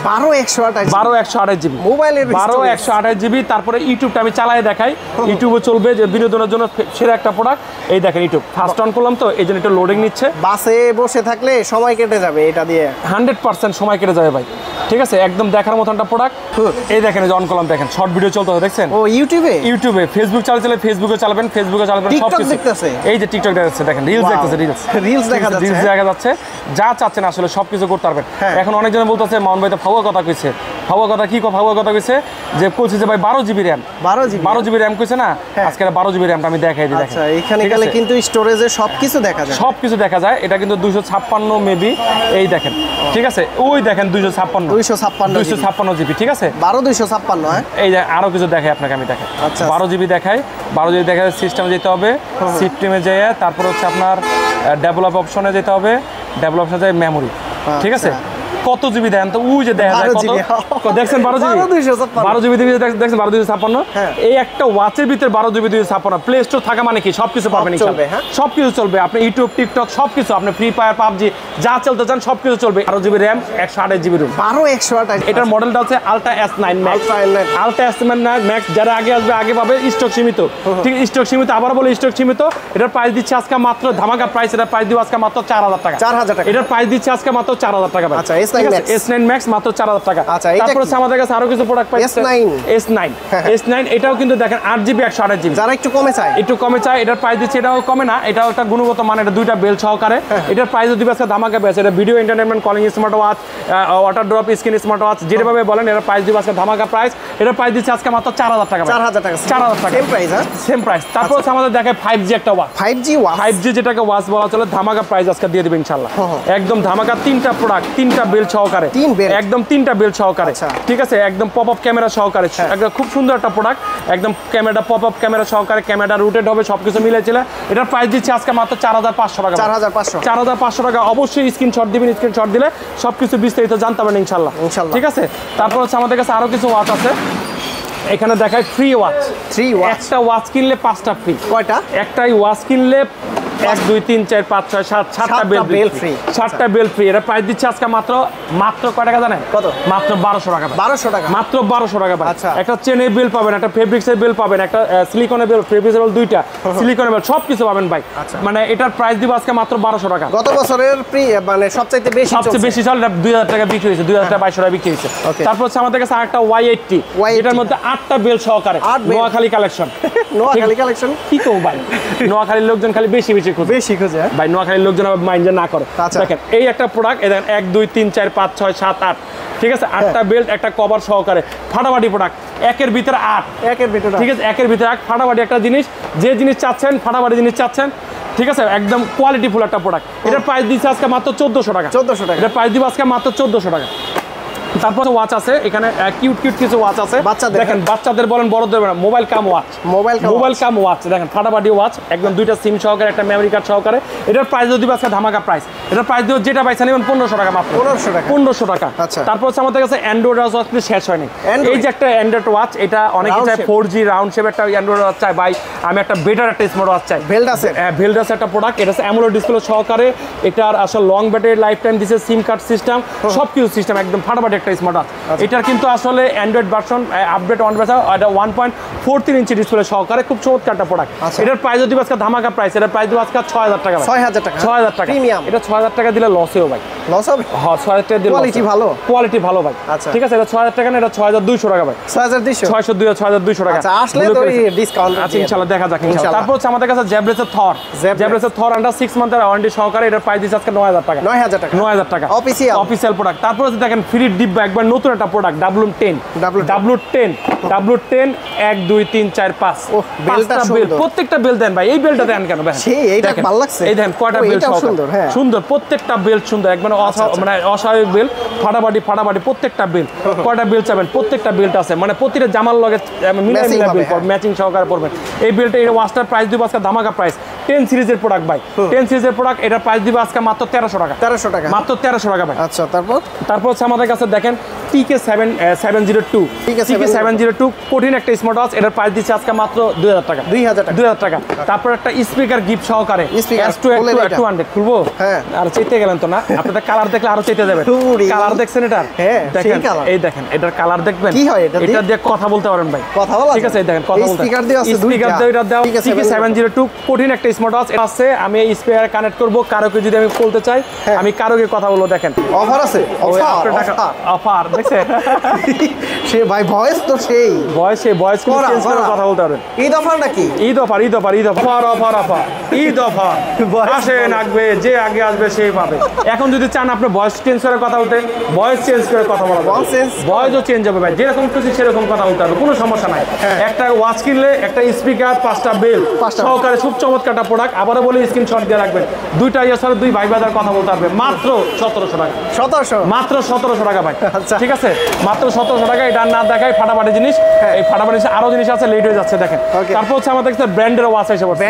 128 GB মোবাইলের 128 জিবি। তারপরে ইউটিউবটা আমি চালায় দেখাই, ইউটিউবে চলবে, যে বিনোদনের জন্য সেরা একটা প্রোডাক্ট। এই দেখেন ইউটিউব ফার্স্ট অন করলাম, তো এই জন্য একটু লোডিং নিচ্ছে। বাসে বসে থাকলে সময় কেটে যাবে এটা দিয়ে, 100% সময় কেটে যাবে ভাই, ঠিক আছে, একদম দেখার মতো একটা প্রোডাক্ট। এই দেখেন অন করলাম, দেখেন শর্ট ভিডিও চলতে হবে, দেখছেন? ও ইউটিউবে ফেসবুক চালালে ফেসবুকে চালাবেন, সবকিছু দেখতেছে। এই যে টিকটক দেখাচ্ছে, দেখেন রিলস দেখতেছে, রিলস দেখা যাচ্ছে। যা চাচ্ছেন আসলে সবকিছু করতে পারবেন। এখন অনেকজন বলতেছে মামুন ভাই তো ফাওয়া কথা কইছে, ফাওয়া কথা কি ফাওয়া কথা কইছে, যে কইছে যে ভাই 12 জিবি র‍্যাম, 12 জিবি র‍্যাম কইছে না, আজকে 12 জিবি র‍্যামটা আমি দেখাই দিই। দেখেন আচ্ছা, এখানে গেলে কিন্তু স্টোরেজে সবকিছু দেখা যায়, সবকিছু দেখা যায়। এটা কিন্তু 256 মেবি, এই দেখেন, ঠিক আছে, ওই দেখেন 256 জিবি, ঠিক আছে, 256। হ্যাঁ, এই যে আরো কিছু দেখাই আপনাকে, আমি দেখাই। 12 জিবি দেখাই, 12 জিবি দেখায় সিস্টেমে যেতে হবে, সিস্টেমে যেয়ে তারপর হচ্ছে আপনার ডেভেলপ অপশনে যেতে হবে, ডেভেলপ অপশনে যায় মেমোরি, ঠিক আছে। কত জিবি দেন তো, ওই যে দেখা যায় কত, দেখছেন 12 জিবি, 12 জিবি দেখছেন 12 এই একটা ওয়াচের ভিতরে 12 জিবি 256। প্লে স্টোর থাকা মানে কি সবকিছু পাবেন, সবকিছু চলবে। আপনি ইউটিউব, টিকটক সবকিছু, আপনি ফ্রি ফায়ার, পাবজি যা চলতে চান সবকিছু চলবে। 12 জিবি র‍্যাম, 128 জিবি রুম, 128। এটার মডেলটা হচ্ছে ultra S9 max, ultra S9 max. যারা আগে আসবে আগে পাবে, স্টক সীমিত, ঠিক, স্টক সীমিত, আবার বলে স্টক সীমিত। এটার প্রাইস দিচ্ছে আজকে মাত্র ধামাকা প্রাইস, এটার প্রাইস দিব আজকে মাত্র 4000 টাকা, 4000 টাকা। এটার প্রাইস দিচ্ছে আজকে মাত্র 4000 টাকা। আচ্ছা, S9 ম্যাক্স মাত্র 4000 টাকা। আচ্ছা, তারপর হচ্ছে আমাদের কাছে আরো কিছু প্রোডাক্ট পাইছে, S9 এটাও কিন্তু দেখেন 8 জিবি 128 জিবি। যারা একটু কমে চায়, এটার প্রাইস দিচ্ছে, এটাও কমে না, এটাও একটা গুণগত মান, এটা দুইটা বেল সহকারে। এটার প্রাইস দিবে আজকে ধামাকা প্রাইস। এটা video entertainment, calling smart watch, water drop screen smart watch, যেভাবে বলেন, এটার প্রাইস দিবে আজকে ধামাকা প্রাইস। এটার প্রাইস দিচ্ছে আজকে মাত্র 4000 টাকা, 4000 টাকা, সেম প্রাইস। তারপর হচ্ছে আমাদের দেখে 5G একটা ওয়াচ, 5G যেটাকে ওয়াচ বলা চলে, ধামাকা প্রাইস আজকে দিয়ে দিবে ইনশাআল্লাহ। একদম ধামাকা, তিনটা প্রোডাক্ট, তিনটা বেল সহকারে, একদম তিনটা বেল সহকারে, ঠিক আছে, একদম পপ আপ ক্যামেরা সহকারে, একদম খুব সুন্দর একটা প্রোডাক্ট। একদম ক্যামেরাটা পপ আপ ক্যামেরা সহকারে, ক্যামেরাটা রুটেড হবে, সবকিছু মিলেছিল। এটার প্রাইস দিচ্ছে আজকে মাত্র 4500 টাকা, 4500 টাকা। অবশ্যই স্ক্রিনশট দিবেন, স্ক্রিনশট দিলে সবকিছু বিস্তারিত জানতে পারবেন ইনশাআল্লাহ, ঠিক আছে। তারপর হচ্ছে আমাদের কাছে আরো কিছু ওয়াচ আছে, এখানে দেখায় ফ্রি ওয়াচ। একটা ওয়াচ কিনলে 5টা ফ্রি। কয়টা? একটাই ওয়াচ কিনলে 1 2 3 4 5 6 7 7টা বেল ফ্রি, 7টা বেল ফ্রি। এটা প্রাইস দিচ্ছে আজকে মাত্র কয় টাকা জানেন? কত? মাত্র 1200 টাকা, 1200 টাকা, মাত্র 1200 টাকা। একটা চেনের বেল পাবেন, একটা ফেব্রিক্সের বেল পাবেন, একটা সিলিকনের বেল, ফেব্রিক্সের বেল দুইটা, সিলিকনের বেল, সবকিছু পাবেন ভাই। মানে এটার প্রাইস দিব আজকে মাত্র 1200 টাকা। গত বছরের মানে সবচেয়ে বেশি চলে, 2000 টাকা বিক্রি হয়েছে, 2000 টাকা 2200 টাকা বিক্রি হয়েছে। তারপর হচ্ছে আমাদের কাছে আরেকটা Y80, এটার মধ্যে 8টা বেল সহকারে, নোয়াখালী কালেকশন। নোয়াখালী কালেকশন কি কো ভাই, নোয়াখালীর লোকজন খালি বেশি খোঁজে ভাই, নোয়াখালীর লোকজন মাইন্ড না করে। দেখেন এই একটা প্রোডাক্ট, এই দেখেন 1 2 3 4 5 6 7 8, ঠিক আছে, 8টা বেল্ট, একটা কভার সহকারে, ফাটাফাটি প্রোডাক্ট, একের ভিতরে 8, ঠিক আছে, একের ভিতরে 8, ফাটাফাটি একটা জিনিস। যে জিনিস চাচ্ছেন, ফাটাফাটি জিনিস চাচ্ছেন, ঠিক আছে, একদম কোয়ালিটি ফুল একটা প্রোডাক্ট। এটার প্রাইস দিচ্ছে আজকে মাত্র 1400 টাকা, এটার প্রাইস দিব আজকে মাত্র 1400 টাকা। তারপর ওয়াচ আছে এখানে, কিউট কিছু ওয়াচ আছে, দেখেন বাচ্চাদের বলেন বড়দের বলেন, মোবাইল কাম ওয়াচ, দেখেন ফাটাফাটি ওয়াচ, একদম দুইটা সিম সহকারে, একটা মেমরি কার্ড সহকারে। এটার প্রাইস যদি আজকে ধামাকা প্রাইস, এটার প্রাইস দিয়ে যেটা পাইছেন নেবেন 1500 টাকা, মাত্র 1500 টাকা। তারপর হচ্ছে আমাদের কাছে অ্যান্ড্রয়েড ওয়াচ শেষ হয়নি। এই যে একটা অ্যান্ড্রয়েড ওয়াচ, এটা অনেকে চায় 4G রাউন্ড শেপ একটা অ্যান্ড্রয়েড ওয়াচ চাই, ভাই আমি একটা বেটার একটা স্মার্ট ওয়াচ চাই, ভেলডাসের একটা প্রোডাক্ট। এটা হচ্ছে অ্যামোলেড ডিসপ্লে সহকারে, এটার আসলে লং ব্যাটারি লাইফ টাইম দিচ্ছে, সিম কার্ড সিস্টেম, সবকিছু সিস্টেম, একদম ফাটাফাটি একটা স্মার্ট ওয়াচ। এটার কিন্তু আসলে অ্যান্ড্রয়েড ভার্সন আপডেট 1 ভার্সন, এটা 1.43 ইঞ্চি ডিসপ্লে সহকারে, খুব চমৎকার একটা প্রোডাক্ট। এটার প্রাইস যদি আজকে ধামাকা প্রাইস, এটার প্রাইস দিব আজকে 6000 টাকা, 6000 টাকা প্রিমিয়াম। এটা 6000 টাকা দিলে লসেও ভাই, লস হবে? হ্যাঁ 6000 টাকা দিয়ে কোয়ালিটি ভালো? কোয়ালিটি ভালো ভাই। আচ্ছা। ঠিক আছে, এটা 6000 টাকা না, এটা 6200 টাকা ভাই। 6200 6200 টাকা। আচ্ছা, আসলে তো ডিসকাউন্ট আচ্ছা ইনশাআল্লাহ দেখা যাক ইনশাআল্লাহ। তারপর হচ্ছে আমাদের কাছে জ্যাব্রেসের থর। জ্যাব্রেসের থর আন্ডার 6 মান্থের ওয়ারেন্টি সহকারে, এটার প্রাইস দিচ্ছে আজকে 9000 টাকা। 9000 টাকা অফিসিয়াল প্রোডাক্ট। তারপর হচ্ছে দেখেন ফ্রি ডিব্বা, একবার নতুন একটা প্রোডাক্ট W10 W10 1 2 3 4 5 বেলটা সুন্দর, প্রত্যেকটা বেল দেন ভাই। এই বেলটা দেন কেন ভাই? সেই এইটা ভালো লাগছে। এই দেখেন কয়টা বেল সুন্দর, হ্যাঁ সুন্দর, প্রত্যেকটা বেল সুন্দর, একবার মানে অস্বাভাবিক বেল, ফাটাফাটি প্রত্যেকটা বেল। কয়টা বেল চাবেন? প্রত্যেকটা বেলটা আছে, মানে প্রতিটা জামার লগে মিলা বেল ম্যাচিং সহকারে পড়বেন। এই বেলটা এই ওয়াচটার প্রাইস দিব আজকে ধামাকা প্রাইস 10 সিরিজের প্রোডাক্ট ভাই। 10 সিরিজের প্রোডাক্ট, এটার প্রাইস দিব আজকে মাত্র 1300 টাকা। 1300 টাকা মাত্র 1300 টাকা ভাই। আচ্ছা, তারপর হচ্ছে আমাদের কাছে দেখেন TK702 কঠিন একটা স্মার্ট ওয়াচ, এটার প্রাইস দিচ্ছে আজকে মাত্র 2000 টাকা। 2000 টাকা। তারপর একটা স্পিকার গিফট সহকারে S200 খুলবো। হ্যাঁ, আর চাইতে গেলেন তো না, আপনাদের কালার দেখলে আরো চাইতে যাবেন। কালার দেখছেন এটা? হ্যাঁ, দেখেন এই দেখেন, এটার কালার দেখবেন। কি হয় এটা? এটা দিয়ে কথা বলতে পারেন ভাই। কথা বলা ঠিক আছে, এই দেখেন কথা বলতে। স্পিকার দিয়ে আছে দুইটা। স্পিকার দিয়ে এটা দাও। TK702 কঠিন একটা স্মার্ট ওয়াচ আছে। আমি এই স্পিকার কানেক্ট করব, কারোকে যদি আমি বলতে চাই, আমি কারোকে কথা বলবো। দেখেন অফার আছে, অফার দেখছেন? সে ভাই ভয়েস তো সেই ভয়েস চেঞ্জ করে কথা বলতে পারবেন। ঈদ অফার নাকি? ঈদ অফার আসেন, আগবে যে আগে আসবে সেই পাবে। এখন যদি চান আপনি ভয়েস চেঞ্জ করে কথা বলতে, ভয়েস চেঞ্জ করে কথা বলা, ভয়েসও চেঞ্জ হবে ভাই, যেরকম খুশি সেরকম কথা বলতে হবে, কোনো সমস্যা নাই। একটা ওয়াচ কিনলে একটা স্পিকার, 5টা বেল সহকারে খুব চমৎকার একটা প্রোডাক্ট। আবারও বলি স্ক্রিনশট দিয়ে রাখবেন। দুইটা ইয়ার দুই ভাই বাজার কথা বলতে হবে মাত্র 1700 টাকা। 1700 মাত্র 1700 টাকা ভাই। ঠিক আছে, মাত্র 1700 টাকা। এটা না দেখাই ফাটাফাটি জিনিস, এই ফাটাফাটি আরো জিনিস আছে, লেট হয়ে যাচ্ছে দেখেন। তারপর হচ্ছে আমাদের কাছে ব্র্যান্ডের ওয়াচ এসে পড়ছে।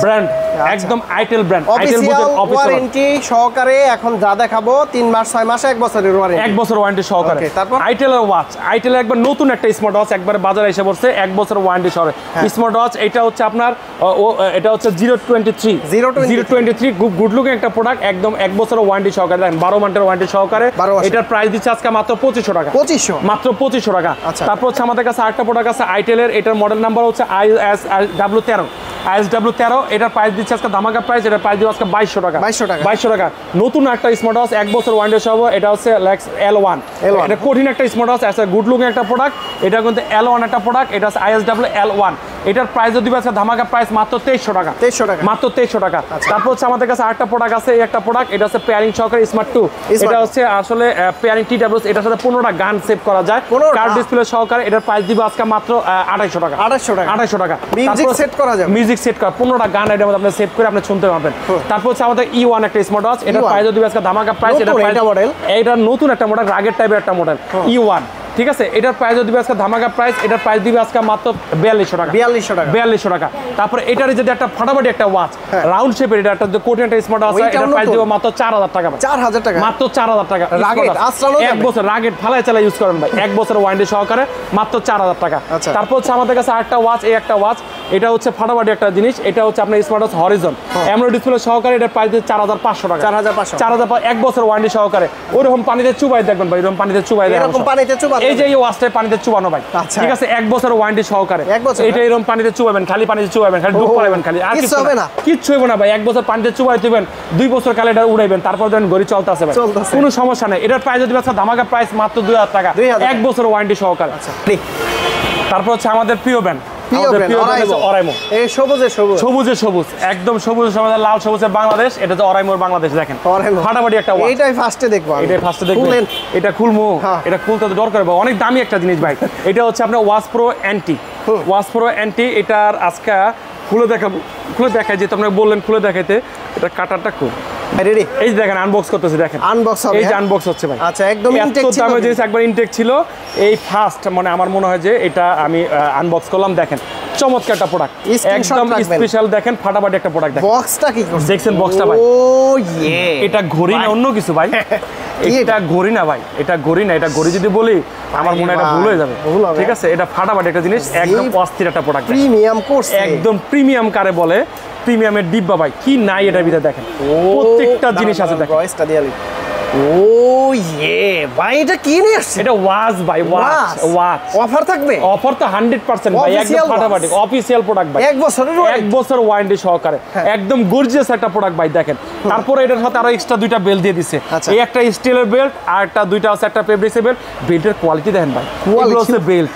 ব্র্যান্ড একদম আইটেল ব্র্যান্ড, আইটেল বুঝেন, ওয়ারেন্টি সহকারে। এখন যা দেখাবো 3 মাস 6 মাস 1 বছরের ওয়ারেন্টি, 1 বছর ওয়ারেন্টি সহকারে। তারপর আইটেলের ওয়াচ, আইটেলের একবার নতুন একটা স্মার্ট ওয়াচ একবার বাজারে এসে পড়ছে, 1 বছর ওয়ারেন্টি সহ স্মার্ট ওয়াচ। এটা হচ্ছে আপনার এটা হচ্ছে 023 গুড লুকিং একটা প্রোডাক্ট, একদম 1 বছর ওয়ারেন্টি সহকারে। দেখেন 12 মান্থের ওয়ারেন্টি সহকারে। এটার প্রাইস দিচ্ছে আজকে মাত্র 2500 টাকা। মাত্র 2500 টাকা। তারপর হচ্ছে আমাদের কাছে আরেকটা প্রোডাক্ট আছে আইটেলের, এটার মডেল নাম্বার হচ্ছে ISW13। এটার প্রাইস দিচ্ছে আজকে ধামাকা প্রাইস, এটার প্রাইস দিব আজকে 2200 টাকা। 2200 টাকা। নতুন একটা স্মার্ট ওয়াচ, 1 বছর ওয়ারেন্টি সহ। এটা হচ্ছে Lex L1। এটা কঠিন একটা স্মার্ট ওয়াচ, আছে গুড লুকিং একটা প্রোডাক্ট। এটা কিন্তু L1 একটা প্রোডাক্ট, এটা হচ্ছে ISW L1। এটার প্রাইস দিবে আজকে ধামাকা প্রাইস মাত্র 2300 টাকা। মাত্র 2300 টাকা। তারপর হচ্ছে আমাদের কাছে আরেকটা প্রোডাক্ট আছে, এই একটা প্রোডাক্ট, এটা হচ্ছে পেয়ারিং সহকারে স্মার্ট 2। এটা হচ্ছে আসলে পেয়ারিং TWS, এটার সাথে 15টা গান সেভ করা যায় কার্ড ডিসপ্লে সহকারে। এটার প্রাইস দিবে আজকে মাত্র 2800 টাকা। 2800 টাকা। মিউজিক সেট করা যাবে, মিউজিক সেট করা 15টা গান এটার মধ্যে আপনি সেভ করে আপনি শুনতে পারবেন। তারপর হচ্ছে আমাদের E1 একটা স্মার্ট ওয়াচ, এটার প্রাইস দিবে আজকে ধামাকা প্রাইস। এটা মডেল, এটা নতুন একটা মডেল, রাগের টাইপের একটা মডেল E1। ঠিক আছে, এটার প্রাইস দিবে আজকে ধামাকা প্রাইস। এটার প্রাইস দিবে আজকে মাত্র 4200 টাকা। 4200 টাকা। তারপর এটার যদি একটা ফাটাফাটি একটা ওয়াচ রাউন্ড শেপের, এটা একটা কোটিং একটা স্মার্ট ওয়াচ, এটার প্রাইস দিব মাত্র 4000 টাকা। 4000 টাকা, মাত্র 4000 টাকা। রাগেট 1 বছর রাগেট ফালাই চালা ইউজ করেন ভাই, 1 বছর ওয়ারেন্টি সহকারে, মাত্র 4000 টাকা। তারপর হচ্ছে আমাদের কাছে আরেকটা ওয়াচ, এই একটা ওয়াচ, এটা হচ্ছে ফাটাফাটি একটা জিনিস। এটা হচ্ছে আপনার smart watch Harijan, AMOLED display সহকারে। এটার প্রাইস দিচ্ছে 4500 টাকা। 4500 1 বছর ওয়ারেন্টি সহকারে। ওরকম পানিতে চুবাই দেখবেন ভাই, এরকম পানিতে চুবাই দেখবেন, এই যে এই ওয়াচটা পানিতে চুবানো ভাই। ঠিক আছে, 1 বছর ওয়ারেন্টি সহকারে। এটা এরকম পানিতে চুবাবেন, খালি পানিতে চুবাবেন, খালি ডুব পড়াবেন, খালি আর কিছু হবে না, কিচ্ছু হবে না ভাই। 1 বছর পানিতে চুবাই দিবেন, 2 বছর কালে এটা উড়াইবেন, তারপর দেন ঘড়ি চলতে আছে ভাই, কোনো সমস্যা নেই। এটার প্রাইস যদি ধামাকা প্রাইস মাত্র 2000 টাকা, 1 বছর ওয়ারেন্টি সহকারে। তারপর হচ্ছে আমাদের প্রিয় ব্র্যান্ড সবুজ, একদম সবুজ, লাল সবুজের বাংলাদেশ। এটা হচ্ছে অরাইমোর বাংলাদেশ। দেখেন ফাটাফাটি একটা ওয়াচ, এটাই ফার্স্টে দেখবো, এটাই ফার্স্টে দেখবেন। এটা খুলমু, এটা খুলতে তো দরকার, অনেক দামি একটা জিনিস ভাই। এটা হচ্ছে আপনার ওয়াচ প্রো অ্যান্টি। এটার আজকে খুলে দেখাই, যে তোমরা বললেন খুলে দেখাইতে, এটা কাটারটা খুব রেডি। এই যে দেখেন আনবক্স করতেছি, দেখেন এই যে আনবক্স হচ্ছে ভাই। আচ্ছা, একদম ইনটেক ছিল, দামি জিনিস একবার ইনটেক ছিল। এই ফার্স্ট মানে আমার মনে হয় যে এটা আমি আনবক্স করলাম। দেখেন চমৎকার একটা প্রোডাক্ট, একদম স্পেশাল। দেখেন ফাটাফাটি একটা প্রোডাক্ট। দেখেন বক্সটা কি করছে, দেখছেন বক্সটা ভাই? ও ইয়ে, এটা ঘড়ি না অন্য কিছু ভাই। এটা ঘড়ি না ভাই, এটা ঘড়ি না। এটা ঘড়ি যদি বলি আমার মনে হয় এটা ভুল হয়ে যাবে। ঠিক আছে, এটা ফাটাফাটি একটা জিনিস, একদম অস্থির একটা প্রোডাক্ট, প্রিমিয়াম কোর্স, একদম প্রিমিয়াম কারে বলে, প্রিমিয়ামের ডিব্বা ভাই, কি নাই এটার ভিতরে। দেখেন প্রত্যেকটা জিনিস আছে, দেখেন ও ইয়ে ভাই, এটা কি নিয়ে আসছে? এটা ওয়াচ ভাই, ওয়াচ অফার থাকবে? অফার তো 100% ভাই, একদম ফাটাফাটি অফিশিয়াল প্রোডাক্ট ভাই, 1 বছরের 1 বছর ওয়ারেন্টি সহকারে, একদম গর্জিয়াস একটা প্রোডাক্ট ভাই। দেখেন তারপরে এটার সাথে আরো এক্সট্রা দুইটা বেল্ট দিয়ে দিছে। এই একটা স্টিলের বেল্ট আর একটা দুইটা আছে একটা ফেব্রিক্সের বেল্ট। বেল্টের কোয়ালিটি দেখেন ভাই, এগুলো হচ্ছে বেল্ট,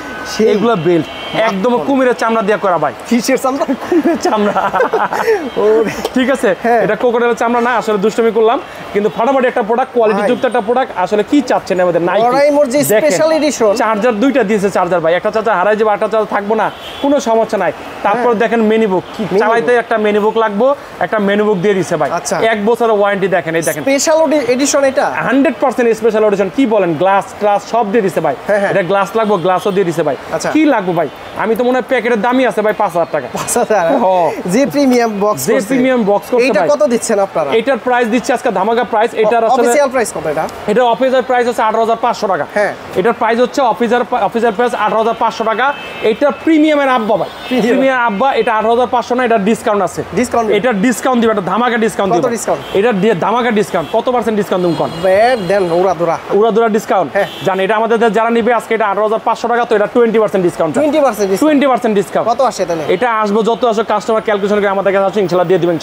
এগুলো বেল্ট একদম কুমিরের চামড়া দিয়ে করা ভাই। কিসের চামড়া? কুমিরের চামড়া। ঠিক আছে, এটা ক্রোকোডাইলের চামড়া না, আসলে দুষ্টুমি করলাম, কিন্তু ফাটাফাটি একটা প্রোডাক্ট, কোয়ালিটি যুক্ত একটা প্রোডাক্ট। আসলে কি চাচ্ছেন আমাদের নাইকি স্পেশাল এডিশন চার্জার দুইটা দিয়েছে, চার্জার ভাই, একটা চার্জার হারাই যাবে, একটা চার্জার থাকবো না, কোনো সমস্যা নাই। তারপর দেখেন মেনু বুক, চালাইতে একটা মেনু বুক লাগবো, একটা মেনু বুক দিয়ে দিছে ভাই, 1 বছরের ওয়ারেন্টি। দেখেন এই দেখেন স্পেশাল এডিশন, এটা 100% স্পেশাল এডিশন। কি বলেন, গ্লাস ট্লাস সব দিয়ে দিছে ভাই। এটা গ্লাস লাগবো, গ্লাসও দিয়ে দিছে ভাই। কি লাগবো ভাই, আমি তো মনে হয় প্যাকেটের দামই আছে ভাই 5000 টাকা। 5000 যে প্রিমিয়াম বক্স, যে প্রিমিয়াম বক্স করতে এটা ভাই। কত দিচ্ছেন আপনারা? এটার প্রাইস দিচ্ছে আজকে ধামাকা প্রাইস। এটার আসলে অফিশিয়াল প্রাইস কত? এটা অফিসিয়াল প্রাইস হচ্ছে 18500 টাকা। হ্যাঁ, এটার প্রাইস হচ্ছে অফিসিয়াল প্রাইস 18500 টাকা। এটা প্রিমিয়ামের আব্বা ভাই, প্রিমিয়াম আব্বা। এটা 18500 না, এটা ডিসকাউন্ট আছে। ডিসকাউন্ট, এটা ডিসকাউন্ট দিবে, এটা ধামাকা ডিসকাউন্ট দিবে। কত ডিসকাউন্ট? এটা দিয়ে ধামাকা ডিসকাউন্ট। কত পার্সেন্ট ডিসকাউন্ট দিন কোন? দেন উড়াদুরা ডিসকাউন্ট। জান এটা আমাদের যারা নিবে আজকে এটা 18500 টাকা, তো এটা 20% ডিসকাউন্ট। 20% ডিসকাউন্ট। কত আসে তাহলে? এটা আসবে যত আসে কাস্টমার ক্যালকুলেশন করে আমাদের কাছে আসে, ইনশাআল্লাহ দিয়ে দিবেন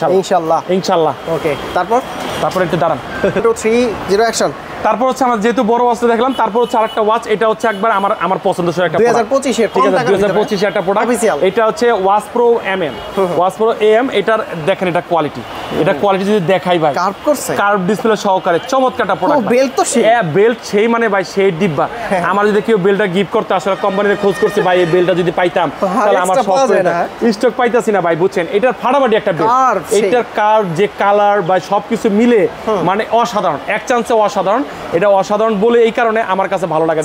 ইনশাআল্লাহ। ওকে, তারপর একটু দাঁড়ান। 2 3 0 অ্যাকশন। তারপর হচ্ছে আমরা যেহেতু বড় ওয়াচ দেখলাম, তারপর হচ্ছে আরেকটা ওয়াচ। এটা হচ্ছে একবার আমার পছন্দের একটা 2025 এর, ঠিক আছে 2025 এর একটা প্রোডাক্ট। এটা হচ্ছে watch pro MM, watch pro M. এটার দেখেন এটা কোয়ালিটি, এটা কোয়ালিটি যদি দেখাই ভাই, কার্ভ করছে, কার্ভ ডিসপ্লে সহকারে চমৎকার একটা প্রোডাক্ট। বেল্ট তো সেই, বেল্ট সেই মানে ভাই সেই ডিব্বা। আমার যদি কেউ বেল্টটা গিফট করতে আসলে কোম্পানিতে খোঁজ করছি ভাই, এই বেল্টটা যদি পাইতাম তাহলে আমার স্টক পাইতাছি না ভাই, বুঝছেন। এটার ফাটাফাটি একটা বেল্ট, এটার কার্ভ যে কালার বা সবকিছু মিলে মানে অসাধারণ, এক চান্সে অসাধারণ। এটা অসাধারণ বলে এই কারণে আমার কাছে ভালো লাগে।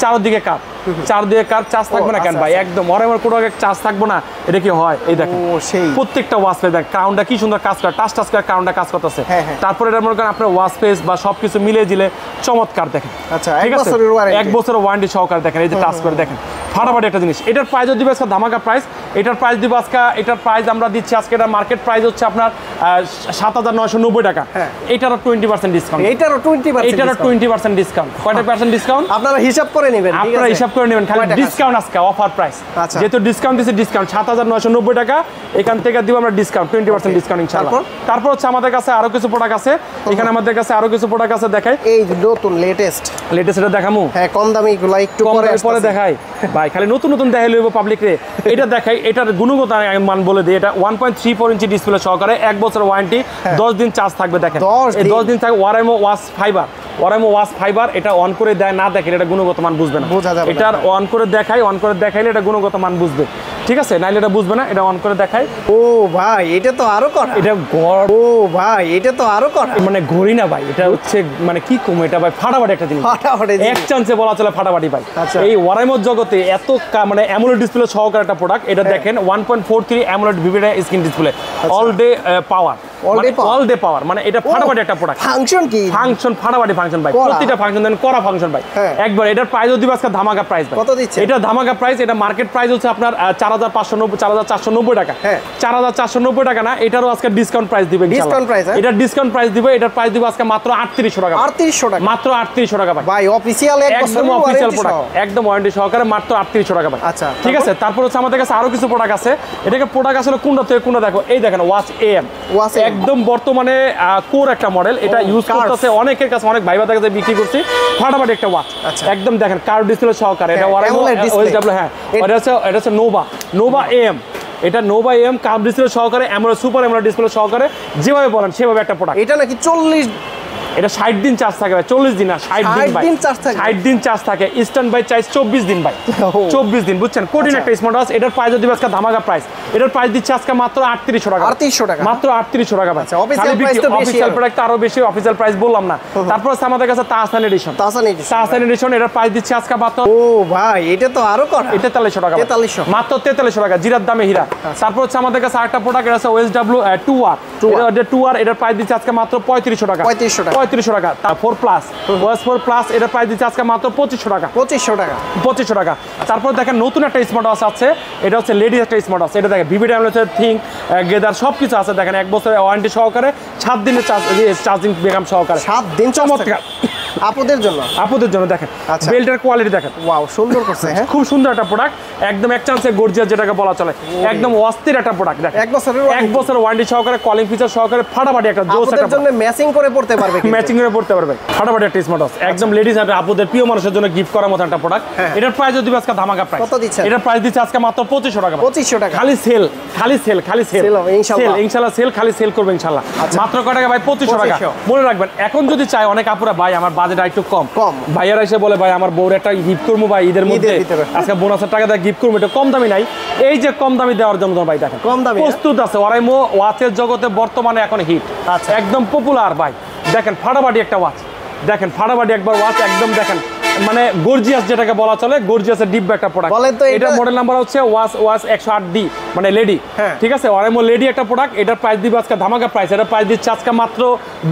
চারদিকে কাপ, চারদিকে কাপ, চার্জ থাকবে না কেন ভাই? একদম অরেমার কোনো চার্জ থাকবো না, এটা কি হয়? এই দেখো প্রত্যেকটা ওয়াচ পেজ দেখ, ক্রাউনটা কি সুন্দর কাজ করে, টাচ করে ক্রাউনটা কাজ করতেছে। তারপরে এটা মনে করেন আপনার ওয়াচ পেজ বা সবকিছু মিলে দিলে চমৎকার দেখেন। ঠিক আছে, 1 বছরের ওয়ারেন্টি সহকারে দেখেন, এই যে টাচ করে দেখেন, ফাটাফাটি একটা জিনিস। এটার প্রাইস দিবে আজকে ধামাকা প্রাইস। এটার প্রাইস দিব আজকে, এটার প্রাইস আমরা দিচ্ছি আজকে, এটা মার্কেট প্রাইস হচ্ছে আপনার 7990 টাকা। এটারও 20% ডিসকাউন্ট, এটারও 20% ডিসকাউন্ট। কয়টা পার্সেন্ট ডিসকাউন্ট? আপনারা হিসাব করে নেবেন, আপনারা হিসাব করে নেবেন, খালি ডিসকাউন্ট আজকে অফার প্রাইস। যেহেতু ডিসকাউন্ট দিছে, ডিসকাউন্ট 7990 টাকা, এখান থেকে দিব আমরা ডিসকাউন্ট 20% ডিসকাউন্ট ইনশাআল্লাহ। তারপর হচ্ছে আমাদের কাছে আরো কিছু প্রোডাক্ট আছে, এখানে আমাদের কাছে আরো কিছু প্রোডাক্ট আছে, দেখাই। এই নতুন লেটেস্ট এটা দেখামু। হ্যাঁ, কম দামি গুলো একটু পরে দেখাই ভাই, খালি নতুন দেখাই লইব পাবলিক রে। এটা দেখাই, এটার গুণগত মান বলে দিই। এটা 1.34 ইঞ্চি ডিসপ্লে সহকারে, 1 বছর ওয়ারেন্টি, 10 দিন চার্জ থাকবে। দেখেন 10 দিন থাকবে। ওয়ারাইমো ওয়াচ ফাইবার, এটা অন করে দেয় না, দেখেন এটা গুণগত মান বুঝবে না। এটার অন করে দেখাইলে এটা গুণগত মান বুঝবে, ঠিক আছে, নাইলে এটা বুঝবে না। এটা অন করে দেখাই। ও ভাই, এটা তো আরো করা, এটা গড়। ও ভাই, এটা তো আরো করা, মানে ঘড়ি না ভাই, এটা হচ্ছে মানে কি কম, এটা ভাই ফাটাফাটি একটা জিনিস, এক চান্সে বলা চলে ফাটাফাটি ভাই। এই ওয়ারাইমোর জগতে এত মানে অ্যামোলেড ডিসপ্লে সহকারে একটা প্রোডাক্ট। এটা দেখেন 1.43 AMOLED ভিভিডি screen display, all day পাওয়ার, অল ডে পাওয়ার, মানে এটা ফাটাফাটি একটা প্রোডাক্ট। ফাংশন কি? ফাংশন ফাটাফাটি ফাংশন ভাই, প্রতিটা ফাংশন দেন করা ফাংশন ভাই একবার। এটার প্রাইস দিবে আজকে ধামাকা প্রাইস ভাই। কত দিচ্ছে? এটা ধামাকা প্রাইস। এটা মার্কেট প্রাইস হচ্ছে আপনার 4490 টাকা। 4490 টাকা না, এটারও আজকে ডিসকাউন্ট প্রাইস দিবে ইনশাআল্লাহ। এটা ডিসকাউন্ট প্রাইস দিবে, এটার প্রাইস দিবে আজকে মাত্র 3800 টাকা। 3800 টাকা মাত্র 3800 টাকা ভাই। ভাই অফিশিয়াল, একদম অফিশিয়াল প্রোডাক্ট, একদম ওয়ারেন্টি সহকারে, মাত্র 3800 টাকা ভাই। আচ্ছা, ঠিক আছে। তারপর হচ্ছে আমাদের কাছে আরো কিছু প্রোডাক্ট আছে। এটাকে প্রোডাক্ট আসলে কোনটা থেকে কোনটা দেখো, এই দেখেন ওয়াচ এম, একদম বর্তমানে কোর একটা মডেল। এটা ইউজ করতেছে অনেকের কাছে, অনেক ভাইবা কাছে বিক্রি করছি, ফাটাফাটি একটা ওয়াচ। একদম দেখেন কার্ভ ডিসপ্লে সহকারে, এটা ওয়ারাইমো ওএসডব্লিউ। হ্যাঁ, এটা হচ্ছে নোভা এম। এটা নোভা এম কার্ভ ডিসপ্লে সহকারে, অ্যামোলেড সুপার অ্যামোলেড ডিসপ্লে সহকারে, যেভাবে বলেন সেভাবে একটা প্রোডাক্ট। এটা নাকি 40, এটা 60 দিন চার্জ থাকে ভাই, 40 দিন না 60 দিন ভাই, 60 দিন চার্জ থাকে। স্ট্যান্ড বাই চার্জ 24 দিন ভাই, 24 দিন, বুঝছেন। কঠিন একটা স্মার্ট ওয়াচ। এটার প্রাইস দিবে আজকে ধামাকা প্রাইস। এটার প্রাইস দিচ্ছে আজকে মাত্র 3800 টাকা। 3800 টাকা, মাত্র 3800 টাকা ভাই। অফিশিয়াল প্রোডাক্ট আরো বেশি, অফিশিয়াল প্রাইস বললাম না। তারপর আছে আমাদের কাছে তাহসান এডিশন, এটার প্রাইস দিচ্ছে আজকে মাত্র, ও ভাই, এটা তো আরো করা, 4300 টাকা, 4300, মাত্র 4300 টাকা, জিরার দামে হীরা। তারপর হচ্ছে আমাদের কাছে আরেকটা প্রোডাক্ট, এটা আছে ওএসডব্লিউ 2R। এটা 2R, এটার প্রাইস দিচ্ছে আজকে মাত্র 3500 টাকা। 3500 টাকা। 4 প্লাস ওয়াস 4 প্লাস এটার প্রাইস দিচ্ছে আজকে মাত্র 2500 টাকা। 2500 টাকা। 2500 টাকা। তারপর দেখেন নতুন একটা স্মার্ট ওয়াচ আছে, এটা হচ্ছে লেডিস একটা স্মার্ট ওয়াচ। এটা দেখেন ভিভি ডায়মন্ড থিঙ্ক গেদার সব কিছু আছে দেখেন, 1 বছরের ওয়ারেন্টি সহকারে, 7 দিনের চার্জিং বেকআপ সহকারে, 7 দিন চমৎকার আপুদের জন্য। আপুদের জন্য দেখেন বেল্টের কোয়ালিটি দেখেন, ওয়াও সুন্দর করছে। হ্যাঁ খুব সুন্দর একটা প্রোডাক্ট, একদম এক চান্সে গর্জিয়াস যেটাকে বলা চলে, একদম অস্থির একটা প্রোডাক্ট দেখেন। 1 বছরের ওয়ারেন্টি সহকারে, কলিং ফিচার সহকারে, ফাটাফাটি একটা জোস একটা জন্য ম্যাচিং করে পড়তে পারবে, ম্যাচিং করে পড়তে পারবে, ফাটাফাটি একটা স্মার্ট ওয়াচ একদম লেডিস আর আপুদের প্রিয় মানুষের জন্য গিফট করার মতো একটা প্রোডাক্ট। এটার প্রাইস যদি আজকে ধামাকা প্রাইস, কত দিচ্ছেন? এটার প্রাইস দিচ্ছে আজকে মাত্র 2500 টাকা। 2500 টাকা খালি সেল, খালি সেল, খালি সেল, ইনশাআল্লাহ সেল, খালি সেল করবে ইনশাআল্লাহ। মাত্র কত টাকা ভাই? 2500 টাকা। মনে রাখবেন এখন যদি চাই অনেক আপুরা ভাই আমার বাজেট একটু কম, ভাইয়ারা এসে বলে ভাই আমার বউর একটা গিফট করবো ভাই ঈদের মধ্যে, আজকে বোনাসের টাকা দিয়ে গিফট করবো, এটা কম দামি নাই, এই যে কম দামি দেওয়ার জন্য ভাই দেখেন কম দামি প্রস্তুত আছে। ওরাইমো ওয়াচের জগতে বর্তমানে এখন হিট, একদম পপুলার ভাই। দেখেন ফাটাফাটি একটা ওয়াচ, দেখেন ফাটাফাটি একবার ওয়াচ, একদম দেখেন মানে গর্জিয়াস যেটাকে বলা চলে, গর্জিয়াসের ডিপ একটা প্রোডাক্ট। এটা মডেল নাম্বার হচ্ছে ওয়াচ 108D মানে লেডি, ঠিক আছে, ওরাইমো লেডি একটা প্রোডাক্ট। এটার প্রাইস দিবে আজকে ধামাকা প্রাইস, এটা প্রাইস দিচ্ছে আজকে মাত্র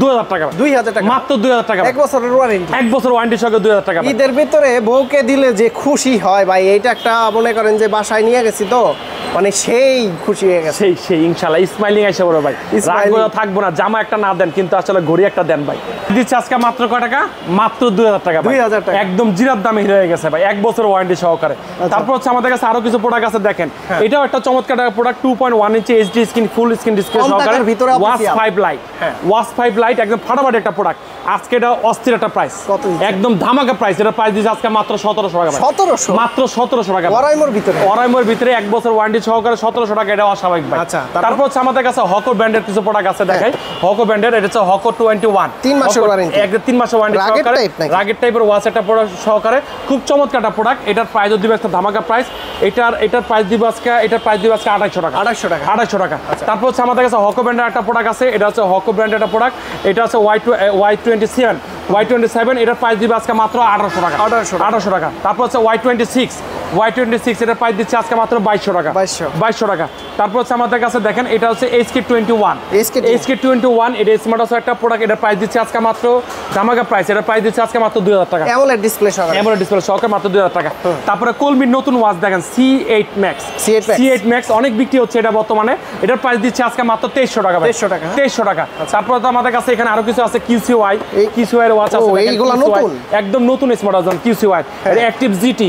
2000 টাকা। 2000 টাকা মাত্র 2000 টাকা। 1 বছরের ওয়ারেন্টি, 1 বছর ওয়ারেন্টি সহ 2000 টাকা। ঈদের ভিতরে বউকে দিলে যে খুশি হয় ভাই, এইটা একটা মনে করেন যে বাসায় নিয়ে গেছি তো মানে সেই খুশি হয়ে গেছে, সেই ইনশাআল্লাহ স্মাইলিং আইসা বড় ভাই, রাগ করে থাকবো না, জামা একটা না দেন কিন্তু আসলে ঘড়ি একটা দেন ভাই। দিচ্ছে আজকে মাত্র কয় টাকা? মাত্র 2000 টাকা। 2000 টাকা একদম জিরার দামে হয়ে গেছে ভাই, 1 বছর ওয়ারেন্টি সহকারে। তারপর হচ্ছে আমাদের কাছে আরো কিছু প্রোডাক্ট আছে দেখেন, এটাও একটা চমৎকার প্রোডাক্ট, 2.1 ইঞ্চি HD screen, full screen display সহকারে, ওয়াচ 5 লাইট, ওয়াচ 5 লাইট, একদম ফাটাফাটি একটা প্রোডাক্ট। আজকে এটা অস্থির একটা প্রাইস, একদম ধামাকা প্রাইস। এটা প্রাইস দিচ্ছে আজকে মাত্র 1700 টাকা। 1700 মাত্র 1700 টাকা। ওরাইমোর ভিতরে, ওরাইমোর ভিতরে 1 বছর ওয়ারেন্টি সহকারে 1700 টাকা, এটা অস্বাভাবিক ভাই। তারপর হচ্ছে আমাদের কাছে হকো ব্র্যান্ডের কিছু প্রোডাক্ট আছে দেখাই, হকো ব্র্যান্ডের, এটা হচ্ছে হকো 21, 3 মাসের ওয়ারেন্টি, একদম 3 মাসের ওয়ারেন্টি সহকারে, রাগের টাইপের ওয়াচ একটা প্রোডাক্ট সহকারে, খুব চমৎকার একটা প্রোডাক্ট। এটার প্রাইস দিবে একটা ধামাকা প্রাইস, এটার প্রাইস দিবে আজকে, এটার প্রাইস দিবে আজকে 2800 টাকা। 2800 টাকা। তারপর হচ্ছে আমাদের কাছে হকো ব্র্যান্ডের একটা প্রোডাক্ট আছে, এটা হচ্ছে হকো ব্র্যান্ডের একটা প্রোডাক্ট, এটা হচ্ছে Y27, এটার প্রাইস দিবে আজকে মাত্র 1800 টাকা। 1800 টাকা। তারপর হচ্ছে Y26, এটার প্রাইস দিচ্ছে আজকে মাত্র 2200 টাকা। 2200 টাকা। তারপর হচ্ছে আমাদের কাছে দেখেন এটা হচ্ছে HK21, এটা স্মার্ট ওয়াচ একটা প্রোডাক্ট, এটার প্রাইস দিচ্ছে আজকে মাত্র ধামাকা প্রাইস, এটার প্রাইস দিচ্ছে আজকে মাত্র 2000 টাকা। অ্যামোলেড ডিসপ্লে সহকারে মাত্র 2000 টাকা। তারপরে কলমির নতুন ওয়াচ দেখেন C8 Max, অনেক বিক্রি হচ্ছে এটা বর্তমানে, এটার প্রাইস দিচ্ছে আজকে মাত্র 2300 টাকা। 2300 টাকা। তারপর তো আমাদের কাছে এখানে আরো কিছু আছে, QCY এর ওয়াচ আছে, এইগুলা নতুন, একদম নতুন smart watch QCY, active GT,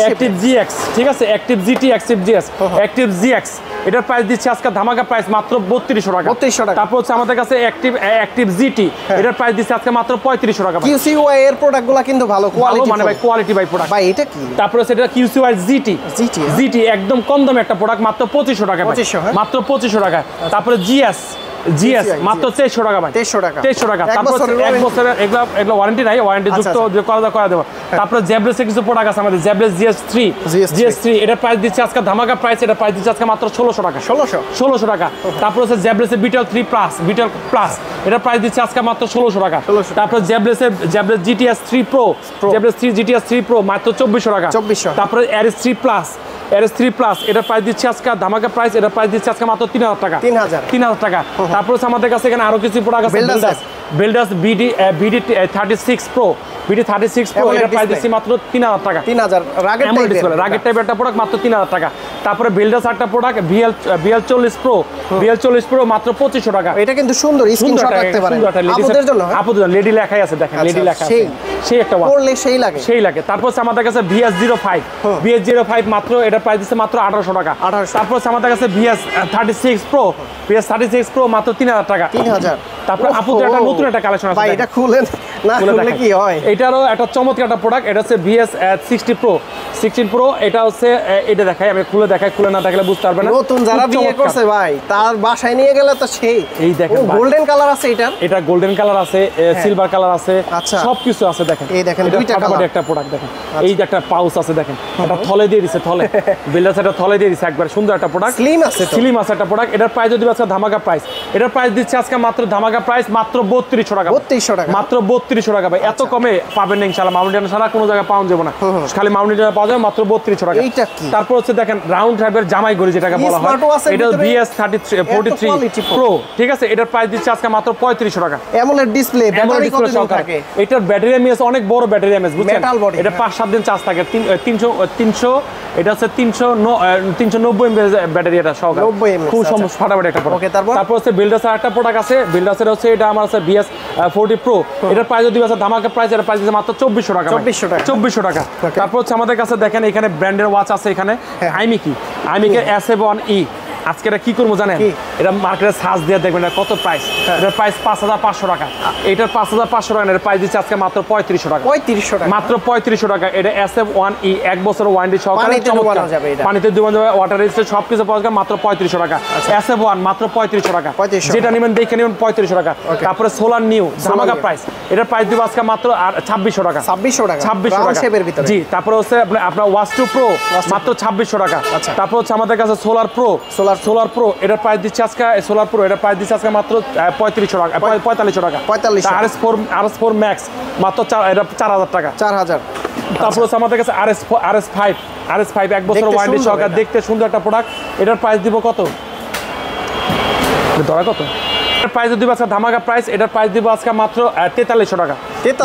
active GX, ঠিক আছে, active GT, active GS, active GX, এটার প্রাইস দিচ্ছে আজকে ধামাকা প্রাইস মাত্র 3200 টাকা। 3200 টাকা। তারপর হচ্ছে আমাদের কাছে অ্যাক্টিভ GT, এটার প্রাইস দিচ্ছে আজকে মাত্র 3500 টাকা। QCY এর প্রোডাক্টগুলো কিন্তু ভালো কোয়ালিটি, মানে ভাই কোয়ালিটি ভাই প্রোডাক্ট ভাই। এটা কি? তারপর হচ্ছে এটা QCY GT একদম কম দামে একটা প্রোডাক্ট, মাত্র 2500 টাকা, মাত্র 2500 টাকা। তারপরে GS মাত্র 2300 টাকা ভাই, 2300 টাকা। তারপর 1 বছরের এগুলো ওয়ারেন্টি নাই, ওয়ারেন্টি যুক্ত যে করা দেবো। তারপরে জেব্রেসের কিছু প্রোডাক্ট আছে আমাদের, জেব্রেস GS3, এটার প্রাইস দিচ্ছে আজকে ধামাকা প্রাইস, এটা প্রাইস দিচ্ছে আজকে মাত্র 1600 টাকা। 1600 টাকা। তারপর হচ্ছে জেব্রেসের বিটেল 3 প্লাস, এটার প্রাইস দিচ্ছে আজকে মাত্র 1600 টাকা। তারপর জেব্রেস GTS 3 Pro, GTS 3 Pro মাত্র 2400 টাকা। তারপরে RS3 Plus, এটার প্রাইস দিচ্ছে আজকে ধামাকা প্রাইস, এটার প্রাইস দিচ্ছে আজকে মাত্র 3000 টাকা। 3000 টাকা। তারপর হচ্ছে আমাদের কাছে এখানে আরো কিছু প্রোডাক্ট আছে, বেলডাস BD36 Pro, এটার প্রাইস দিচ্ছি মাত্র 3000 টাকা। 3000 রাগের টাইপের একটা প্রোডাক্ট, মাত্র 3000 টাকা। তারপরে বেলডাস একটা প্রোডাক্ট BL40 Pro, মাত্র 2500 টাকা। এটা কিন্তু সুন্দর, স্ক্রিনশট রাখতে পারেন আপুদের জন্য, লেডি লেখাই আছে দেখেন, লেডি লেখা আছে, সেই একটা ওয়াচ পরলে সেই লাগে। তারপর হচ্ছে আমাদের কাছে BS05, মাত্র এটার প্রাইস দিচ্ছে মাত্র 1800 টাকা। তারপর হচ্ছে আমাদের কাছে BS36 Pro, মাত্র 3000 টাকা। 3000। তারপর আপুদের একটা নতুন একটা কালেকশন আছে ভাই, এটা খুলেন না, খুললে কি হয়? এটারও একটা চমৎকার একটা প্রোডাক্ট, এটা হচ্ছে BS16 Pro, এটা হচ্ছে এটা দেখাই, আমি খুলে দেখাই, খুলে না দেখলে বুঝতে পারবে না। নতুন যারা বিয়ে করছে ভাই, তার বাসায় নিয়ে গেলে তো সেই, এই দেখেন গোল্ডেন কালার আছে, এটা গোল্ডেন কালার আছে, সিলভার কালার আছে, সবকিছু আছে দেখেন। এই দেখেন দুইটা কালার একটা প্রোডাক্ট দেখেন, এই যে একটা পাউচ আছে দেখেন, এটা থলে দিয়ে দিছে, থলে বিল্ডার্স এটা থলে দিয়ে দিছে, একবার সুন্দর একটা প্রোডাক্ট, স্লিম আছে একটা প্রোডাক্ট। এটার প্রাইস যদি আছে ধামাকা প্রাইস, এটার প্রাইস দিচ্ছে আজকে মাত্র ধামাকা প্রাইস মাত্র 3200 টাকা। 3200 টাকা, মাত্র 3200 টাকা ভাই। এত কমে পাবেন না ইনশাআল্লাহ, মামুন ইন্ডিয়ান ছাড়া কোনো জায়গায় পাওয়া যাবে না, খালি মামুন ইন্ডিয়ান পাওয়া যাবে মাত্র 3200 টাকা। এইটা কি? তারপর হচ্ছে দেখেন রাউন্ড টাইপের জামাই গড়ি যেটাকে বলা হয়, এটা VS43 Pro, ঠিক আছে। এটার প্রাইস দিচ্ছে আজকে মাত্র 3500 টাকা। অ্যামোলেড ডিসপ্লে, ব্যাটারি কত দিন থাকে? এটার ব্যাটারি এমএস অনেক বড় ব্যাটারি এমএস, বুঝছেন, এটা 5-7 দিন চার্জ থাকে। 300 এটা হচ্ছে 390 এমএএইচ ব্যাটারি, এটা সহকারে খুব ফাটাফাটি একটা প্রোডাক্ট। তারপর হচ্ছে বিল্ডার্সের একটা প্রোডাক্ট আছে, বিল্ডার্সের হচ্ছে এটা আমার আছে VS40 Pro, এটার প্রাইস যদি আছে ধামাকা প্রাইস, এর প্রাইস দিচ্ছে মাত্র 2400 টাকা। 2400 টাকা। তারপর হচ্ছে আমাদের কাছে দেখেন এখানে ব্র্যান্ডের ওয়াচ আছে, এখানে আইমিকের S7E। আজকে এটা কি করবো জানেন, এটা মার্কেটে সার্চ দিয়ে দেখবেন এটা কত প্রাইস। এটার প্রাইস 5500 টাকা, এটার 5500 টাকা, এর প্রাইস দিচ্ছে আজকে মাত্র 3500 টাকা। 3500 টাকা, মাত্র 3500 টাকা। এটা SF1E 1 বছরের ওয়ারেন্টি সহকারে, পানিতে ডুবানো যাবে, ওয়াটার রেজিস্টার সবকিছু পাওয়া যায় মাত্র 3500 টাকা। SF1 মাত্র 3500 টাকা, যেটা নেবেন দেখে নেবেন 3500 টাকা। তারপরে সোলার নিউ ধামাকা প্রাইস, এটার প্রাইস দিব আজকে মাত্র 2600 টাকা। 2600 টাকা, জি। তারপরে হচ্ছে আপনার ওয়াচ 2 Pro মাত্র 2600 টাকা। তারপর হচ্ছে আমাদের কাছে সোলার প্রো, এটার প্রাইস দিচ্ছে আজকে, সোলার প্রো এটার প্রাইস দিচ্ছে আজকে মাত্র 3500 টাকা, 4500 টাকা। RS4 Max মাত্র এটা 4000 টাকা। 4000। তারপর হচ্ছে আমাদের কাছে RS5 1 বছর ওয়ারেন্টি সহকারে, দেখতে সুন্দর একটা প্রোডাক্ট। এটার প্রাইস দিব কত, ধরা কত, এটার প্রাইস দিব আজকে ধামাকা প্রাইস, এটার প্রাইস দিব আজকে মাত্র 4300 টাকা,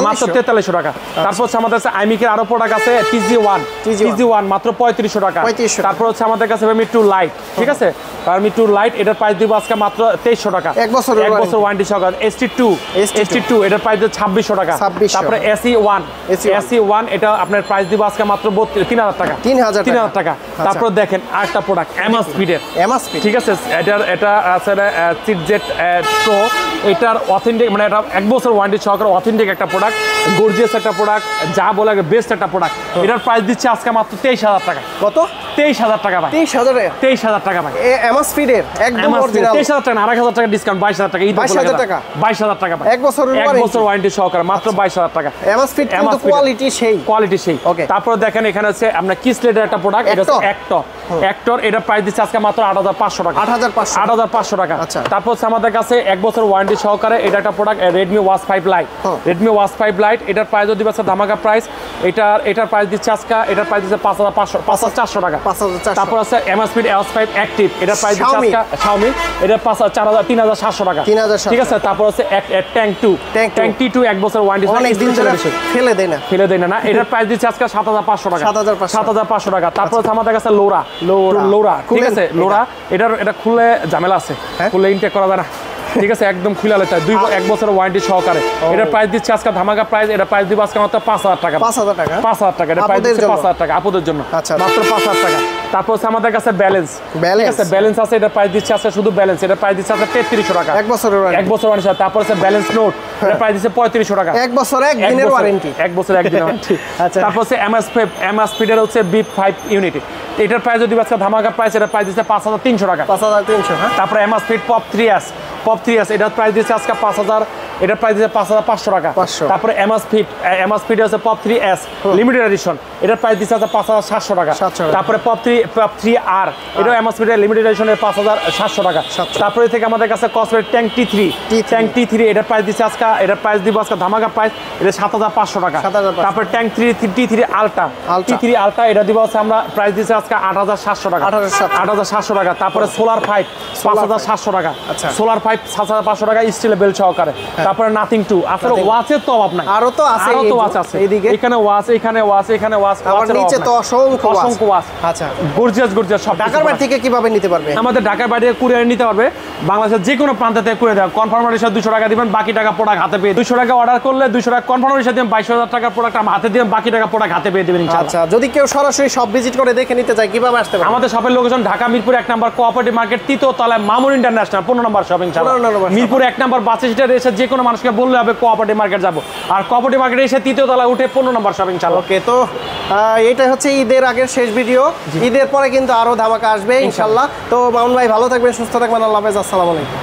মাত্র 4300 টাকা। তারপর হচ্ছে আমাদের কাছে আইমিকের আরো প্রোডাক্ট আছে, TG1 মাত্র 3500 টাকা। তারপর হচ্ছে আমাদের কাছে মিটু লাইট, ঠিক আছে, মিটু লাইট, এটার প্রাইস দিব আজকে মাত্র 2300 টাকা, 1 বছর ওয়ারেন্টি সহকারে। ST2 এটার প্রাইস দিব 2600 টাকা। তারপরে SE1 এটা আপনার প্রাইস দিব আজকে মাত্র 3000 টাকা, 3000 টাকা। তারপর দেখেন আরেকটা প্রোডাক্ট এমআসপিডের, ঠিক আছে, এটা আছে সিটজেট প্রো, এটার অথেন্টিক, মানে এটা 1 বছর ওয়ারেন্টি সহকারে অথেন্টিক একটা প্রোডাক্ট, গর্জিয়াস একটা প্রোডাক্ট, যা বলে বেস্ট একটা প্রোডাক্ট। এটার প্রাইস দিচ্ছে আজকে মাত্র 23000 টাকা। কত? 23000 টাকা ভাই। 23000 টাকা ভাই। এমআসপিডের একদম অরিজিনাল 23000 টাকা না, 8000 টাকা ডিসকাউন্ট, 22000 টাকা। 22000 টাকা, 22000 টাকা ভাই। 1 বছর ওয়ারেন্টি সহকারে মাত্র 22000 টাকা। এমআসপিড কিন্তু কোয়ালিটি সেই। তারপর দেখেন এখানে আছে আপনার কিসলেটের একটা প্রোডাক্ট, এটা হচ্ছে অ্যাক্টর, এটা প্রাইস দিচ্ছে আজকে মাত্র 8500 টাকা। 8500 টাকা। তারপর হচ্ছে আমাদের কাছে 1 বছর ওয়ারেন্টি সহকারে এটা একটা প্রোডাক্ট, Redmi Watch 5 Lite, এটার প্রাইস যদি আছে ধামাকা প্রাইস, এটার প্রাইস দিচ্ছে আজকে, এটার প্রাইস দিচ্ছে 5400 টাকা। তারপর আছে এমআসপিড S5 অ্যাক্টিভ, এটার প্রাইস দিচ্ছে আজকে Xiaomi, এটার 3700 টাকা, ঠিক আছে। তারপর আছে ট্যাঙ্ক 2 1 বছর ওয়ারেন্টি, অনেক দিন ধরে ফেলে দেয় না, এটার প্রাইস দিচ্ছে আজকে 7500 টাকা, 7500 টাকা। তারপর আছে আমাদের কাছে লোরা, ঠিক আছে, লোরা, এটা খুলে ঝামেলা আছে, খুলে ইনটেক করা যায় না, ঠিক আছে, একদম খুলে আলাদা 1 বছরের ওয়ারেন্টি সহকারে। এটার প্রাইস দিচ্ছে আজকে ধামাকা প্রাইস, এটা প্রাইস দিব আজকে মাত্র 5000 টাকা। 5000 টাকা, এটা প্রাইস দিচ্ছে 5000 টাকা আপুদের জন্য, মাত্র 5000 টাকা। তারপর আছে আমাদের কাছে ব্যালেন্স, ঠিক আছে, ব্যালেন্স আছে, এটা প্রাইস দিচ্ছে আজকে শুধু ব্যালেন্স, এটা প্রাইস দিচ্ছে আজকে 3300 টাকা, 1 বছর ওয়ারেন্টি। তারপর আছে ব্যালেন্স নোট, এটা প্রাইস দিচ্ছে 3500 টাকা, 1 বছর 1 দিনের ওয়ারেন্টি, 1 বছর 1 দিনের ওয়ারেন্টি। তারপর আছে এমআসপিডের হচ্ছে B5 ইউনিট, এটার প্রাইস যদি আজকে ধামাকা প্রাইস, এটা প্রাইস দিচ্ছে 5300 টাকা, 5300। তারপর এমআসপিড পপ 3S, এটার প্রাইস দিচ্ছে আজকে 5000, এটার প্রাইস দিচ্ছে 5500 টাকা। তারপরে এমআসপিড আছে পপ 3S লিমিটেড এডিশন, এটার প্রাইস দিচ্ছে আজকে 5700 টাকা। তারপরে পপ 3R, এটাও এমআসপিডের লিমিটেড এডিশনের 5700 টাকা। তারপরে থেকে আমাদের কাছে কসমেট ট্যাঙ্ক T3, এটার প্রাইস দিচ্ছে আজকে, এটার প্রাইস দিব আজকে ধামাকা প্রাইস, এটা 7500 টাকা। তারপরে ট্যাঙ্ক T3 আলট্রা, এটা দিব আছে আমরা প্রাইস দিচ্ছে আজকে 8700 টাকা, 8700 টাকা। তারপরে সোলার 5 5700 টাকা, সোলার 5 7500 টাকা স্টিলের বেল সহকারে। তারপরে নাথিং 2, আসলে ওয়াচের তো অভাব নাই, আরো তো আছে, এখানে ওয়াচ, এখানে ওয়াচ, আবার নিচে তো অসংখ্য ওয়াচ। আচ্ছা, গর্জিয়াস সব। ঢাকার বাইরে থেকে কিভাবে নিতে পারবে? আমাদের ঢাকার বাইরে কুরিয়ার নিতে পারবে, বাংলাদেশের যে কোনো প্রান্ত থেকে কুরিয়ার দেওয়া, কনফার্মের সাথে 200 টাকা দিবেন, বাকি টাকা প্রোডাক্ট হাতে পেয়ে, 200 টাকা অর্ডার করলে 200 টাকা কনফার্মের সাথে 22000 টাকা প্রোডাক্ট আমার হাতে দিবেন, বাকি টাকা প্রোডাক্ট হাতে পেয়ে দিবেন ইনশাআল্লাহ। আচ্ছা, যদি কেউ সরাসরি শপ ভিজিট করে দেখে নিতে চায় কিভাবে আসতে পারবে? আমাদের শপের লোকেশন ঢাকা মিরপুর 1 নম্বর কোঅপারেটিভ মার্কেট, 3য় তলায় মামুন ইন্টারন্যাশনাল, 15 নম্বর শপ ইনশাআল্লাহ। মিরপুর 1 নম্বর বাস স্ট্যান্ডে এসে যে কোনো মানুষকে বললে হবে কোঅপারেটিভ মার্কেট যাব, আর কোঅপারেটিভ মার্কেটে এসে 3য় তলায় উঠে 15 নম্বর শপ ইনশাআল্লাহ। ওকে, তো এটা হচ্ছে ঈদের আগের শেষ ভিডিও, ঈদের পরে কিন্তু আরো ধামাকা আসবে ইনশাআল্লাহ। তো মামুন ভাই ভালো থাকবেন, সুস্থ থাকবেন, আল্লাহ হাফেজ, আসসালামু আলাইকুম।